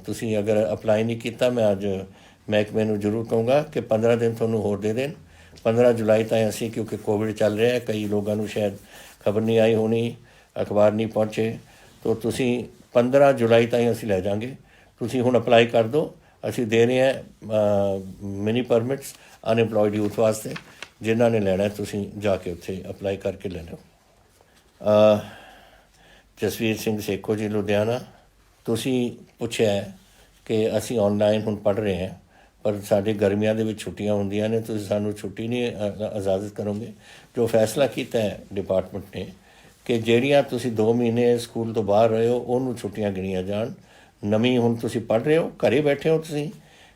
ਤੁਸੀਂ ਅਗਰ ਅਪਲਾਈ ਨਹੀਂ ਕੀਤਾ, ਮੈਂ ਅੱਜ ਮਹਿਕਮੇ ਨੂੰ ਜ਼ਰੂਰ ਕਹੂੰਗਾ ਕਿ 15 ਦਿਨ ਤੁਹਾਨੂੰ ਹੋਰ ਦੇ ਦੇਣ। 15 ਜੁਲਾਈ ਤਾਈਂ ਅਸੀਂ, ਕਿਉਂਕਿ ਕੋਵਿਡ ਚੱਲ ਰਿਹਾ, ਕਈ ਲੋਕਾਂ ਨੂੰ ਸ਼ਾਇਦ ਖਬਰ ਨਹੀਂ ਆਈ ਹੋਣੀ, ਅਖਬਾਰ ਨਹੀਂ ਪਹੁੰਚੇ, ਤਾਂ ਤੁਸੀਂ 15 ਜੁਲਾਈ ਤਾਈਂ ਅਸੀਂ ਲੈ ਜਾਵਾਂਗੇ। ਤੁਸੀਂ ਹੁਣ ਅਪਲਾਈ ਕਰ ਦਿਓ। ਅਸੀਂ ਦੇ ਰਹੇ ਹਾਂ ਮਿਨੀ ਪਰਮਿਟਸ ਅਨਇੰਪਲੋਇਡ ਯੂਥ ਵਾਸਤੇ। ਜਿਨ੍ਹਾਂ ਨੇ ਲੈਣਾ ਤੁਸੀਂ ਜਾ ਕੇ ਉੱਥੇ ਅਪਲਾਈ ਕਰਕੇ ਲੈ ਲਓ। ਜਸਵੀਰ ਸਿੰਘ ਸੇਖੋ ਜੀ ਲੁਧਿਆਣਾ, ਤੁਸੀਂ ਪੁੱਛਿਆ ਕਿ ਅਸੀਂ ਔਨਲਾਈਨ ਹੁਣ ਪੜ੍ਹ ਰਹੇ ਹਾਂ, ਪਰ ਸਾਡੇ ਗਰਮੀਆਂ ਦੇ ਵਿੱਚ ਛੁੱਟੀਆਂ ਹੁੰਦੀਆਂ ਨੇ, ਤੁਸੀਂ ਸਾਨੂੰ ਛੁੱਟੀ ਨਹੀਂ ਇਜਾਜ਼ਤ ਕਰੋਗੇ। ਜੋ ਫੈਸਲਾ ਕੀਤਾ ਹੈ ਡਿਪਾਰਟਮੈਂਟ ਨੇ ਕਿ ਜਿਹੜੀਆਂ ਤੁਸੀਂ 2 ਮਹੀਨੇ ਸਕੂਲ ਤੋਂ ਬਾਹਰ ਰਹੇ ਹੋ ਉਹਨੂੰ ਛੁੱਟੀਆਂ ਗਿਣੀਆਂ ਜਾਣ। ਨਵੀਂ ਹੁਣ ਤੁਸੀਂ ਪੜ੍ਹ ਰਹੇ ਹੋ, ਘਰੇ ਬੈਠੇ ਹੋ, ਤੁਸੀਂ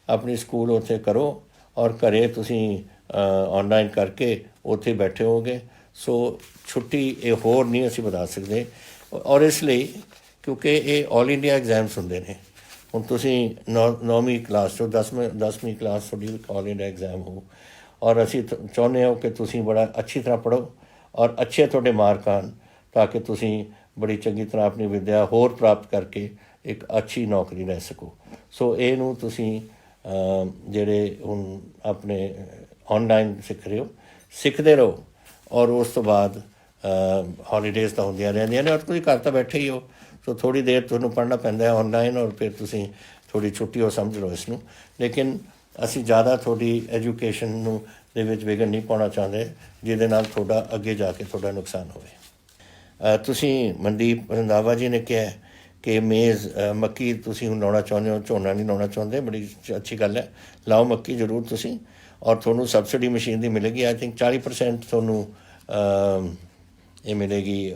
ਆਪਣੀ ਸਕੂਲ ਉੱਥੇ ਕਰੋ ਔਰ ਘਰੇ ਤੁਸੀਂ ਔਨਲਾਈਨ ਕਰਕੇ ਉੱਥੇ ਬੈਠੇ ਹੋਗੇ। ਸੋ ਛੁੱਟੀ ਇਹ ਹੋਰ ਨਹੀਂ ਅਸੀਂ ਵਧਾ ਸਕਦੇ। ਔਰ ਇਸ ਲਈ ਕਿਉਂਕਿ ਇਹ ਆਲ ਇੰਡੀਆ ਐਗਜ਼ਾਮਸ ਹੁੰਦੇ ਨੇ। ਹੁਣ ਤੁਸੀਂ 9ਵੀਂ ਕਲਾਸ 'ਚੋਂ 10ਵੀਂ ਕਲਾਸ ਤੁਹਾਡੀ ਆਲ ਇੰਡੀਆ ਐਗਜ਼ਾਮ ਹੋ ਔਰ ਅਸੀਂ ਚਾਹੁੰਦੇ ਹਾਂ ਕਿ ਤੁਸੀਂ ਬੜਾ ਅੱਛੀ ਤਰ੍ਹਾਂ ਪੜ੍ਹੋ ਔਰ ਅੱਛੇ ਤੁਹਾਡੇ ਮਾਰਕ ਆਉਣ ਤਾਂ ਕਿ ਤੁਸੀਂ ਬੜੀ ਚੰਗੀ ਤਰ੍ਹਾਂ ਆਪਣੀ ਵਿੱਦਿਆ ਹੋਰ ਪ੍ਰਾਪਤ ਕਰਕੇ ਇੱਕ ਅੱਛੀ ਨੌਕਰੀ ਲੈ ਸਕੋ। ਸੋ ਇਹਨੂੰ ਤੁਸੀਂ ਜਿਹੜੇ ਹੁਣ ਆਪਣੇ ਔਨਲਾਈਨ ਸਿੱਖ ਰਹੇ ਹੋ, ਸਿੱਖਦੇ ਰਹੋ ਔਰ ਉਸ ਤੋਂ ਬਾਅਦ ਹੌਲੀਡੇਜ਼ ਤਾਂ ਹੁੰਦੀਆਂ ਰਹਿੰਦੀਆਂ ਨੇ ਔਰ ਤੁਸੀਂ ਘਰ ਤਾਂ ਬੈਠੇ ਹੀ ਹੋ। ਸੋ ਥੋੜ੍ਹੀ ਦੇਰ ਤੁਹਾਨੂੰ ਪੜ੍ਹਨਾ ਪੈਂਦਾ ਔਨਲਾਈਨ ਔਰ ਫਿਰ ਤੁਸੀਂ ਥੋੜ੍ਹੀ ਛੁੱਟੀ ਹੋ ਸਮਝ ਲਓ ਇਸ ਨੂੰ। ਲੇਕਿਨ ਅਸੀਂ ਜ਼ਿਆਦਾ ਤੁਹਾਡੀ ਐਜੂਕੇਸ਼ਨ ਨੂੰ ਦੇ ਵਿੱਚ ਵਿਘਨ ਨਹੀਂ ਪਾਉਣਾ ਚਾਹੁੰਦੇ ਜਿਹਦੇ ਨਾਲ ਤੁਹਾਡਾ ਅੱਗੇ ਜਾ ਕੇ ਤੁਹਾਡਾ ਨੁਕਸਾਨ ਹੋਵੇ। ਤੁਸੀਂ ਮਨਦੀਪ ਰੰਧਾਵਾ ਜੀ ਨੇ ਕਿਹਾ ਕਿ ਮੇਜ਼ ਮੱਕੀ ਤੁਸੀਂ ਹੁਣ ਲਾਉਣਾ ਚਾਹੁੰਦੇ ਹੋ, ਝੋਨਾ ਨਹੀਂ ਲਾਉਣਾ ਚਾਹੁੰਦੇ, ਬੜੀ ਅੱਛੀ ਗੱਲ ਹੈ। ਲਾਓ ਮੱਕੀ ਜ਼ਰੂਰ ਤੁਸੀਂ ਔਰ ਤੁਹਾਨੂੰ ਸਬਸਿਡੀ ਮਸ਼ੀਨ ਦੀ ਮਿਲੇਗੀ। ਆਈ ਥਿੰਕ 40% ਤੁਹਾਨੂੰ ਇਹ ਮਿਲੇਗੀ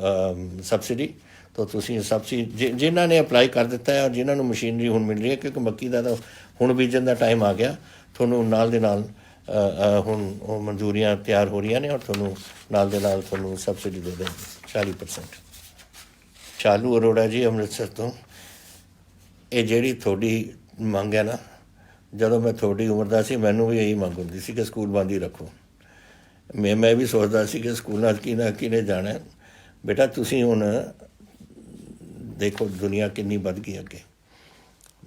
ਸਬਸਿਡੀ। ਤਾਂ ਤੁਸੀਂ ਸਬਸਿਡੀ ਜਿਨ੍ਹਾਂ ਨੇ ਅਪਲਾਈ ਕਰ ਦਿੱਤਾ ਹੈ ਔਰ ਜਿਨ੍ਹਾਂ ਨੂੰ ਮਸ਼ੀਨਰੀ ਹੁਣ ਮਿਲ ਰਹੀ ਹੈ ਕਿਉਂਕਿ ਮੱਕੀ ਦਾ ਤਾਂ ਹੁਣ ਬੀਜਣ ਦਾ ਟਾਈਮ ਆ ਗਿਆ, ਤੁਹਾਨੂੰ ਨਾਲ ਦੇ ਨਾਲ ਹੁਣ ਉਹ ਮਨਜ਼ੂਰੀਆਂ ਤਿਆਰ ਹੋ ਰਹੀਆਂ ਨੇ ਔਰ ਤੁਹਾਨੂੰ ਨਾਲ ਦੇ ਨਾਲ ਤੁਹਾਨੂੰ ਸਬਸਿਡੀ ਦੇ ਦੇਣਗੇ 40%। ਸ਼ਾਲੂ ਅਰੋੜਾ ਜੀ ਅੰਮ੍ਰਿਤਸਰ ਤੋਂ, ਇਹ ਜਿਹੜੀ ਤੁਹਾਡੀ ਮੰਗ ਹੈ ਨਾ, ਜਦੋਂ ਮੈਂ ਤੁਹਾਡੀ ਉਮਰ ਦਾ ਸੀ ਮੈਨੂੰ ਵੀ ਇਹੀ ਮੰਗ ਹੁੰਦੀ ਸੀ ਕਿ ਸਕੂਲ ਬੰਦ ਹੀ ਰੱਖੋ। ਮੈਂ ਵੀ ਸੋਚਦਾ ਸੀ ਕਿ ਸਕੂਲਾਂ 'ਚ ਕਿਹਨੇ ਜਾਣਾ। ਬੇਟਾ ਤੁਸੀਂ ਹੁਣ ਦੇਖੋ ਦੁਨੀਆ ਕਿੰਨੀ ਵੱਧ ਗਈ ਅੱਗੇ,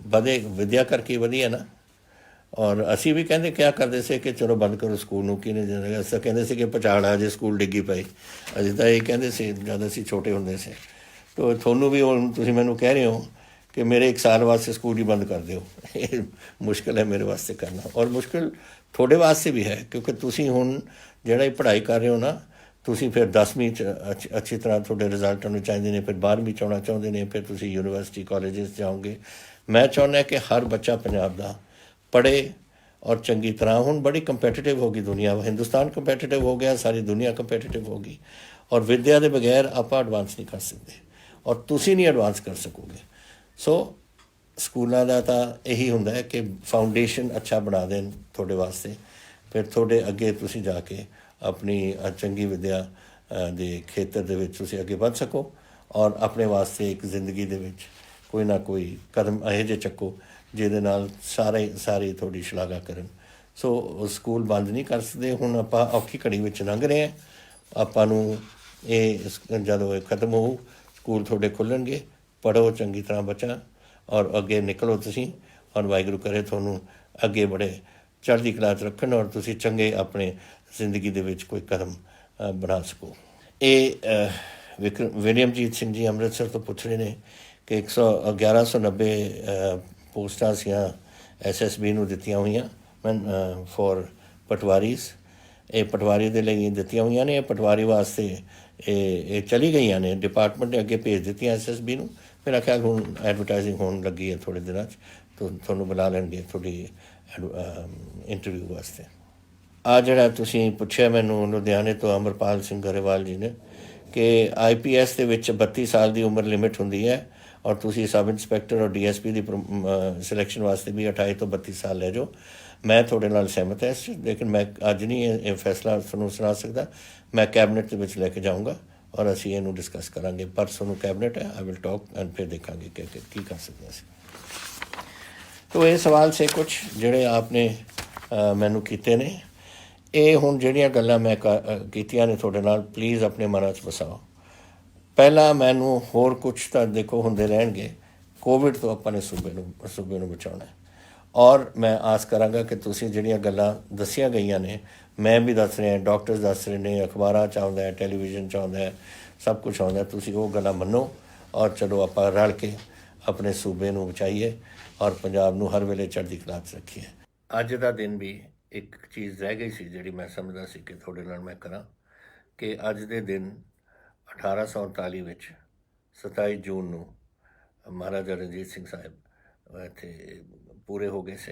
ਵਧੇ ਵਿੱਦਿਆ ਕਰਕੇ ਵਧੀਆ ਨਾ। ਔਰ ਅਸੀਂ ਵੀ ਕਹਿੰਦੇ ਕਿਆ ਕਰਦੇ ਸੀ ਕਿ ਚਲੋ ਬੰਦ ਕਰੋ ਸਕੂਲ ਨੂੰ, ਕਿਹਨੇ ਜਾਣਾ। ਅਸੀਂ ਤਾਂ ਕਹਿੰਦੇ ਸੀ ਕਿ ਪਚਾੜਾ ਜੇ ਸਕੂਲ ਡਿੱਗੀ ਪਈ, ਅਸੀਂ ਤਾਂ ਇਹ ਕਹਿੰਦੇ ਸੀ ਜਦ ਅਸੀਂ ਛੋਟੇ ਹੁੰਦੇ ਸੀ। ਤੋ ਤੁਹਾਨੂੰ ਵੀ ਹੁਣ ਤੁਸੀਂ ਮੈਨੂੰ ਕਹਿ ਰਹੇ ਹੋ ਕਿ ਮੇਰੇ 1 ਸਾਲ ਵਾਸਤੇ ਸਕੂਲ ਹੀ ਬੰਦ ਕਰ ਦਿਓ। ਇਹ ਮੁਸ਼ਕਿਲ ਹੈ ਮੇਰੇ ਵਾਸਤੇ ਕਰਨਾ ਔਰ ਮੁਸ਼ਕਿਲ ਤੁਹਾਡੇ ਵਾਸਤੇ ਵੀ ਹੈ ਕਿਉਂਕਿ ਤੁਸੀਂ ਹੁਣ ਜਿਹੜਾ ਇਹ ਪੜ੍ਹਾਈ ਕਰ ਰਹੇ ਹੋ ਨਾ, ਤੁਸੀਂ ਫਿਰ 10ਵੀਂ 'ਚ ਅੱਛੀ ਤਰ੍ਹਾਂ ਤੁਹਾਡੇ ਰਿਜ਼ਲਟ ਹੋਣੇ ਚਾਹੀਦੇ ਨੇ, ਫਿਰ 12ਵੀਂ 'ਚ ਆਉਣਾ ਚਾਹੁੰਦੇ ਨੇ, ਫਿਰ ਤੁਸੀਂ ਯੂਨੀਵਰਸਿਟੀ ਕਾਲਜਿਸ ਜਾਓਗੇ। ਮੈਂ ਚਾਹੁੰਦਾ ਕਿ ਹਰ ਬੱਚਾ ਪੰਜਾਬ ਦਾ ਪੜ੍ਹੇ ਔਰ ਚੰਗੀ ਤਰ੍ਹਾਂ। ਹੁਣ ਬੜੀ ਕੰਪੈਟੀਟਿਵ ਹੋ ਗਈ ਦੁਨੀਆ, ਹਿੰਦੁਸਤਾਨ ਕੰਪੈਟੀਟਿਵ ਹੋ ਗਿਆ, ਸਾਰੀ ਦੁਨੀਆ ਕੰਪੈਟੀਟਿਵ ਹੋ ਗਈ ਔਰ ਵਿੱਦਿਆ ਦੇ ਬਗੈਰ ਆਪਾਂ ਐਡਵਾਂਸ ਨਹੀਂ ਕਰ ਸਕਦੇ ਔਰ ਤੁਸੀਂ ਨਹੀਂ ਐਡਵਾਂਸ ਕਰ ਸਕੋਗੇ। ਸੋ ਸਕੂਲਾਂ ਦਾ ਤਾਂ ਇਹੀ ਹੁੰਦਾ ਹੈ ਕਿ ਫਾਊਂਡੇਸ਼ਨ ਅੱਛਾ ਬਣਾ ਦੇਣ ਤੁਹਾਡੇ ਵਾਸਤੇ, ਫਿਰ ਤੁਹਾਡੇ ਅੱਗੇ ਤੁਸੀਂ ਜਾ ਕੇ ਆਪਣੀ ਚੰਗੀ ਵਿੱਦਿਆ ਦੇ ਖੇਤਰ ਦੇ ਵਿੱਚ ਤੁਸੀਂ ਅੱਗੇ ਵੱਧ ਸਕੋ ਔਰ ਆਪਣੇ ਵਾਸਤੇ ਇੱਕ ਜ਼ਿੰਦਗੀ ਦੇ ਵਿੱਚ ਕੋਈ ਨਾ ਕੋਈ ਕਦਮ ਇਹੋ ਜਿਹੇ ਚੱਕੋ ਜਿਹਦੇ ਨਾਲ ਸਾਰੇ ਤੁਹਾਡੀ ਸ਼ਲਾਘਾ ਕਰਨ। ਸੋ ਸਕੂਲ ਬੰਦ ਨਹੀਂ ਕਰ ਸਕਦੇ। ਹੁਣ ਆਪਾਂ ਔਖੀ ਘੜੀ ਵਿੱਚ ਲੰਘ ਰਹੇ ਹਾਂ। ਆਪਾਂ ਨੂੰ ਇਹ ਜਦੋਂ ਇਹ ਖਤਮ ਹੋਊ ਸਕੂਲ ਤੁਹਾਡੇ ਖੁੱਲ੍ਹਣਗੇ, ਪੜ੍ਹੋ ਚੰਗੀ ਤਰ੍ਹਾਂ ਬੱਚਾ ਔਰ ਅੱਗੇ ਨਿਕਲੋ ਤੁਸੀਂ ਔਰ ਵਾਹਿਗੁਰੂ ਕਰੇ ਤੁਹਾਨੂੰ ਅੱਗੇ ਬੜੇ ਚੜ੍ਹਦੀ ਕਲਾ 'ਚ ਰੱਖਣ ਔਰ ਤੁਸੀਂ ਚੰਗੇ ਆਪਣੇ ਜ਼ਿੰਦਗੀ ਦੇ ਵਿੱਚ ਕੋਈ ਕਦਮ ਬਣਾ ਸਕੋ। ਇਹ ਵਿਲੀਅਮਜੀਤ ਸਿੰਘ ਜੀ ਅੰਮ੍ਰਿਤਸਰ ਤੋਂ ਪੁੱਛ ਰਹੇ ਨੇ ਕਿ 1190 ਪੋਸਟਾਂ ਸੀਆਂ SSB ਨੂੰ ਦਿੱਤੀਆਂ ਹੋਈਆਂ ਫੋਰ ਪਟਵਾਰੀਜ਼। ਇਹ ਪਟਵਾਰੀ ਦੇ ਲਈ ਦਿੱਤੀਆਂ ਹੋਈਆਂ ਨੇ। ਇਹ ਪਟਵਾਰੀ ਵਾਸਤੇ ਇਹ ਚਲੀ ਗਈਆਂ ਨੇ, ਡਿਪਾਰਟਮੈਂਟ ਨੇ ਅੱਗੇ ਭੇਜ ਦਿੱਤੀਆਂ SSB ਨੂੰ। ਮੇਰਾ ਖਿਆਲ ਹੁਣ ਐਡਵਰਟਾਈਜ਼ਿੰਗ ਹੋਣ ਲੱਗੀ ਹੈ ਥੋੜ੍ਹੇ ਦਿਨਾਂ 'ਚ, ਤੁਹਾਨੂੰ ਬੁਲਾ ਲੈਣਗੇ ਤੁਹਾਡੀ ਇੰਟਰਵਿਊ ਵਾਸਤੇ। ਆ ਜਿਹੜਾ ਤੁਸੀਂ ਪੁੱਛਿਆ ਮੈਨੂੰ ਲੁਧਿਆਣੇ ਤੋਂ ਅਮਰਪਾਲ ਸਿੰਘ ਗਰੇਵਾਲ ਜੀ ਨੇ ਕਿ IPS ਦੇ ਵਿੱਚ 32 ਸਾਲ ਦੀ ਉਮਰ ਲਿਮਿਟ ਹੁੰਦੀ ਹੈ ਔਰ ਤੁਸੀਂ ਸਬ ਇੰਸਪੈਕਟਰ ਔਰ DSP ਦੀ ਸਿਲੈਕਸ਼ਨ ਵਾਸਤੇ ਵੀ 28 ਤੋਂ 32 ਸਾਲ ਲੈ ਜਾਓ। ਮੈਂ ਤੁਹਾਡੇ ਨਾਲ ਸਹਿਮਤ ਹੈ ਇਸ 'ਚ, ਲੇਕਿਨ ਮੈਂ ਅੱਜ ਨਹੀਂ ਇਹ ਫੈਸਲਾ ਤੁਹਾਨੂੰ ਸੁਣਾ ਸਕਦਾ। ਮੈਂ ਕੈਬਨਿਟ ਦੇ ਵਿੱਚ ਲੈ ਕੇ ਜਾਊਂਗਾ ਔਰ ਅਸੀਂ ਇਹਨੂੰ ਡਿਸਕਸ ਕਰਾਂਗੇ। ਪਰਸੋਂ ਨੂੰ ਕੈਬਨਿਟ ਹੈ, ਆਈ ਵਿਲ ਟਾਕ ਐਂਡ ਫਿਰ ਦੇਖਾਂਗੇ ਕਿ ਕੀ ਕਰ ਸਕਦੇ ਅਸੀਂ। ਤੋ ਇਹ ਸਵਾਲ ਸੇ ਕੁਛ ਜਿਹੜੇ ਆਪਨੇ ਮੈਨੂੰ ਕੀਤੇ ਨੇ। ਇਹ ਹੁਣ ਜਿਹੜੀਆਂ ਗੱਲਾਂ ਮੈਂ ਕੀਤੀਆਂ ਨੇ ਤੁਹਾਡੇ ਨਾਲ, ਪਲੀਜ਼ ਆਪਣੇ ਮਨਾਂ 'ਚ ਵਸਾਓ। ਪਹਿਲਾਂ ਮੈਨੂੰ ਹੋਰ ਕੁਛ ਤਾਂ ਦੇਖੋ ਹੁੰਦੇ ਰਹਿਣਗੇ। ਕੋਵਿਡ ਤੋਂ ਆਪਾਂ ਨੇ ਸੂਬੇ ਨੂੰ ਬਚਾਉਣਾ ਔਰ ਮੈਂ ਆਸ ਕਰਾਂਗਾ ਕਿ ਤੁਸੀਂ ਜਿਹੜੀਆਂ ਗੱਲਾਂ ਦੱਸੀਆਂ ਗਈਆਂ ਨੇ, ਮੈਂ ਵੀ ਦੱਸ ਰਿਹਾ, ਡਾਕਟਰਸ ਦੱਸ ਰਹੇ ਨੇ, ਅਖਬਾਰਾਂ 'ਚ ਆਉਂਦਾ, ਟੈਲੀਵਿਜ਼ਨ 'ਚ ਆਉਂਦਾ, ਸਭ ਕੁਛ ਆਉਂਦਾ, ਤੁਸੀਂ ਉਹ ਗੱਲਾਂ ਮੰਨੋ ਔਰ ਚਲੋ ਆਪਾਂ ਰਲ ਕੇ ਆਪਣੇ ਸੂਬੇ ਨੂੰ ਬਚਾਈਏ ਔਰ ਪੰਜਾਬ ਨੂੰ ਹਰ ਵੇਲੇ ਚੜ੍ਹਦੀ ਕਲਾ 'ਚ ਰੱਖੀਏ। ਅੱਜ ਦਾ ਦਿਨ ਵੀ ਇੱਕ ਚੀਜ਼ ਰਹਿ ਗਈ ਸੀ ਜਿਹੜੀ ਮੈਂ ਸਮਝਦਾ ਸੀ ਕਿ ਤੁਹਾਡੇ ਨਾਲ ਮੈਂ ਕਰਾਂ ਕਿ ਅੱਜ ਦੇ ਦਿਨ 1839 ਵਿੱਚ 27 ਜੂਨ ਨੂੰ ਮਹਾਰਾਜਾ ਰਣਜੀਤ ਸਿੰਘ ਸਾਹਿਬ ਇੱਥੇ ਪੂਰੇ ਹੋ ਗਏ ਸੀ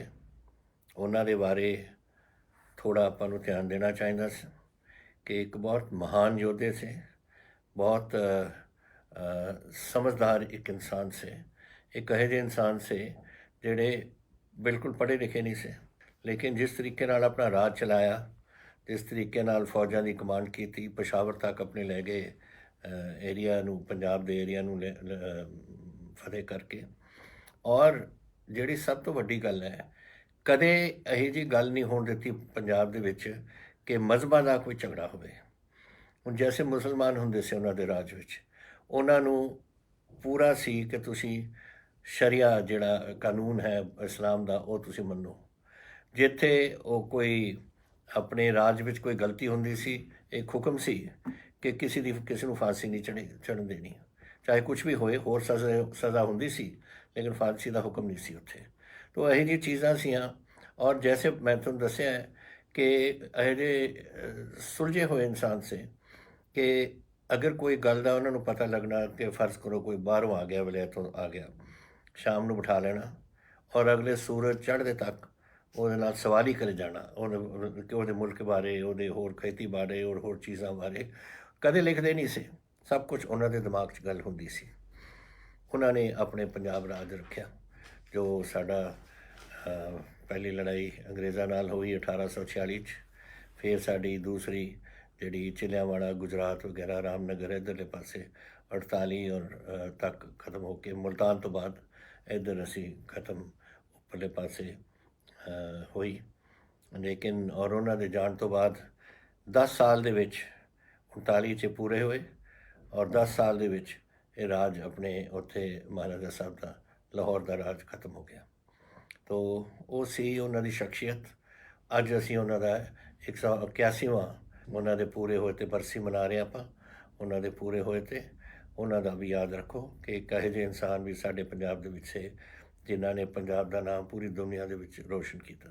ਉਹਨਾਂ ਦੇ ਬਾਰੇ ਥੋੜ੍ਹਾ ਆਪਾਂ ਨੂੰ ਧਿਆਨ ਦੇਣਾ ਚਾਹੀਦਾ ਸੀ ਕਿ ਇੱਕ ਬਹੁਤ ਮਹਾਨ ਯੋਧੇ ਸੀ, ਬਹੁਤ ਸਮਝਦਾਰ ਇੱਕ ਇਨਸਾਨ ਸੀ। ਇੱਕ ਇਹੋ ਜਿਹੇ ਇਨਸਾਨ ਸੀ ਜਿਹੜੇ ਬਿਲਕੁਲ ਪੜ੍ਹੇ ਲਿਖੇ ਨਹੀਂ ਸੀ, ਲੇਕਿਨ ਜਿਸ ਤਰੀਕੇ ਨਾਲ ਆਪਣਾ ਰਾਜ ਚਲਾਇਆ, ਜਿਸ ਤਰੀਕੇ ਨਾਲ ਫੌਜਾਂ ਦੀ ਕਮਾਂਡ ਕੀਤੀ, ਪਸ਼ਾਵਰ ਤੱਕ ਆਪਣੇ ਲੈ ਗਏ ਏਰੀਆ ਨੂੰ, ਪੰਜਾਬ ਦੇ ਏਰੀਆ ਨੂੰ ਫਤਿਹ ਕਰਕੇ। ਔਰ ਜਿਹੜੀ ਸਭ ਤੋਂ ਵੱਡੀ ਗੱਲ ਹੈ, ਕਦੇ ਇਹੋ ਜਿਹੀ ਗੱਲ ਨਹੀਂ ਹੋਣ ਦਿੱਤੀ ਪੰਜਾਬ ਦੇ ਵਿੱਚ ਕਿ ਮਜ਼ਹਬਾਂ ਦਾ ਕੋਈ ਝਗੜਾ ਹੋਵੇ। ਹੁਣ ਜੈਸੇ ਮੁਸਲਮਾਨ ਹੁੰਦੇ ਸੀ ਉਹਨਾਂ ਦੇ ਰਾਜ ਵਿੱਚ, ਉਹਨਾਂ ਨੂੰ ਪੂਰਾ ਸੀ ਕਿ ਤੁਸੀਂ ਸ਼ਰੀਆ ਜਿਹੜਾ ਕਾਨੂੰਨ ਹੈ ਇਸਲਾਮ ਦਾ ਉਹ ਤੁਸੀਂ ਮੰਨੋ। ਜਿੱਥੇ ਉਹ ਕੋਈ ਆਪਣੇ ਰਾਜ ਵਿੱਚ ਕੋਈ ਗਲਤੀ ਹੁੰਦੀ ਸੀ, ਇੱਕ ਹੁਕਮ ਸੀ ਕਿ ਕਿਸੇ ਨੂੰ ਫਾਂਸੀ ਨਹੀਂ ਚੜ੍ਹਨ ਦੇਣੀ, ਚਾਹੇ ਕੁਛ ਵੀ ਹੋਏ। ਹੋਰ ਸਜ਼ਾ ਹੁੰਦੀ ਸੀ, ਲੇਕਿਨ ਫਾਂਸੀ ਦਾ ਹੁਕਮ ਨਹੀਂ ਸੀ ਉੱਥੇ। ਤੋ ਇਹੋ ਜਿਹੀ ਚੀਜ਼ਾਂ ਸੀਆਂ। ਔਰ ਜੈਸੇ ਮੈਂ ਤੁਹਾਨੂੰ ਦੱਸਿਆ ਹੈ ਕਿ ਇਹੋ ਜਿਹੇ ਸੁਲਝੇ ਹੋਏ ਇਨਸਾਨ ਸੀ ਕਿ ਅਗਰ ਕੋਈ ਗੱਲ ਦਾ ਉਹਨਾਂ ਨੂੰ ਪਤਾ ਲੱਗਣਾ ਕਿ ਫਰਜ਼ ਕਰੋ ਕੋਈ ਬਾਹਰੋਂ ਆ ਗਿਆ, ਵਲਿਆ ਤੋਂ ਆ ਗਿਆ, ਸ਼ਾਮ ਨੂੰ ਬਿਠਾ ਲੈਣਾ ਔਰ ਅਗਲੇ ਸੂਰਜ ਚੜ੍ਹਦੇ ਤੱਕ ਉਹਦੇ ਨਾਲ ਸਵਾਰੀ ਕਰੇ ਜਾਣਾ, ਉਹਦੇ ਮੁਲਕ ਬਾਰੇ, ਉਹਦੇ ਹੋਰ ਖੇਤੀ ਬਾਰੇ ਔਰ ਹੋਰ ਚੀਜ਼ਾਂ ਬਾਰੇ। ਕਦੇ ਲਿਖਦੇ ਨਹੀਂ ਸੀ, ਸਭ ਕੁਝ ਉਹਨਾਂ ਦੇ ਦਿਮਾਗ 'ਚ ਗੱਲ ਹੁੰਦੀ ਸੀ। ਉਹਨਾਂ ਨੇ ਆਪਣੇ ਪੰਜਾਬ ਰਾਜ ਰੱਖਿਆ, ਜੋ ਸਾਡਾ ਪਹਿਲੀ ਲੜਾਈ ਅੰਗਰੇਜ਼ਾਂ ਨਾਲ ਹੋਈ 1846 'ਚ। ਫਿਰ ਸਾਡੀ ਦੂਸਰੀ ਜਿਹੜੀ ਚਿਲਿਆਂਵਾੜਾ, ਗੁਜਰਾਤ ਵਗੈਰਾ, ਰਾਮਨਗਰ ਇੱਧਰਲੇ ਪਾਸੇ 48 ਔਰ ਤੱਕ ਖ਼ਤਮ ਹੋ ਕੇ ਮੁਲਤਾਨ ਤੋਂ ਬਾਅਦ ਇੱਧਰ ਅਸੀਂ ਖ਼ਤਮ ਉੱਪਰਲੇ ਪਾਸੇ ਹੋਈ। ਲੇਕਿਨ ਔਰ ਉਹਨਾਂ ਦੇ ਜਾਣ ਤੋਂ ਬਾਅਦ 10 ਸਾਲ ਦੇ ਵਿੱਚ 39 'ਚ ਪੂਰੇ ਹੋਏ ਔਰ 10 ਸਾਲ ਦੇ ਵਿੱਚ ਇਹ ਰਾਜ ਆਪਣੇ ਉੱਥੇ ਮਹਾਰਾਜਾ ਸਾਹਿਬ ਦਾ ਲਾਹੌਰ ਦਾ ਰਾਜ ਖ਼ਤਮ ਹੋ ਗਿਆ। ਤੋ ਉਹ ਸੀ ਉਹਨਾਂ ਦੀ ਸ਼ਖਸੀਅਤ। ਅੱਜ ਅਸੀਂ ਉਹਨਾਂ ਦਾ 181ਵਾਂ ਉਹਨਾਂ ਦੇ ਪੂਰੇ ਹੋਏ 'ਤੇ ਬਰਸੀ ਮਨਾ ਰਹੇ ਆਪਾਂ। ਉਹਨਾਂ ਦੇ ਪੂਰੇ ਹੋਏ 'ਤੇ ਉਹਨਾਂ ਦਾ ਵੀ ਯਾਦ ਰੱਖੋ ਕਿ ਇੱਕ ਇਹੋ ਜਿਹੇ ਇਨਸਾਨ ਵੀ ਸਾਡੇ ਪੰਜਾਬ ਦੇ ਵਿੱਚ ਸੀ ਜਿਨ੍ਹਾਂ ਨੇ ਪੰਜਾਬ ਦਾ ਨਾਮ ਪੂਰੀ ਦੁਨੀਆ ਦੇ ਵਿੱਚ ਰੋਸ਼ਨ ਕੀਤਾ।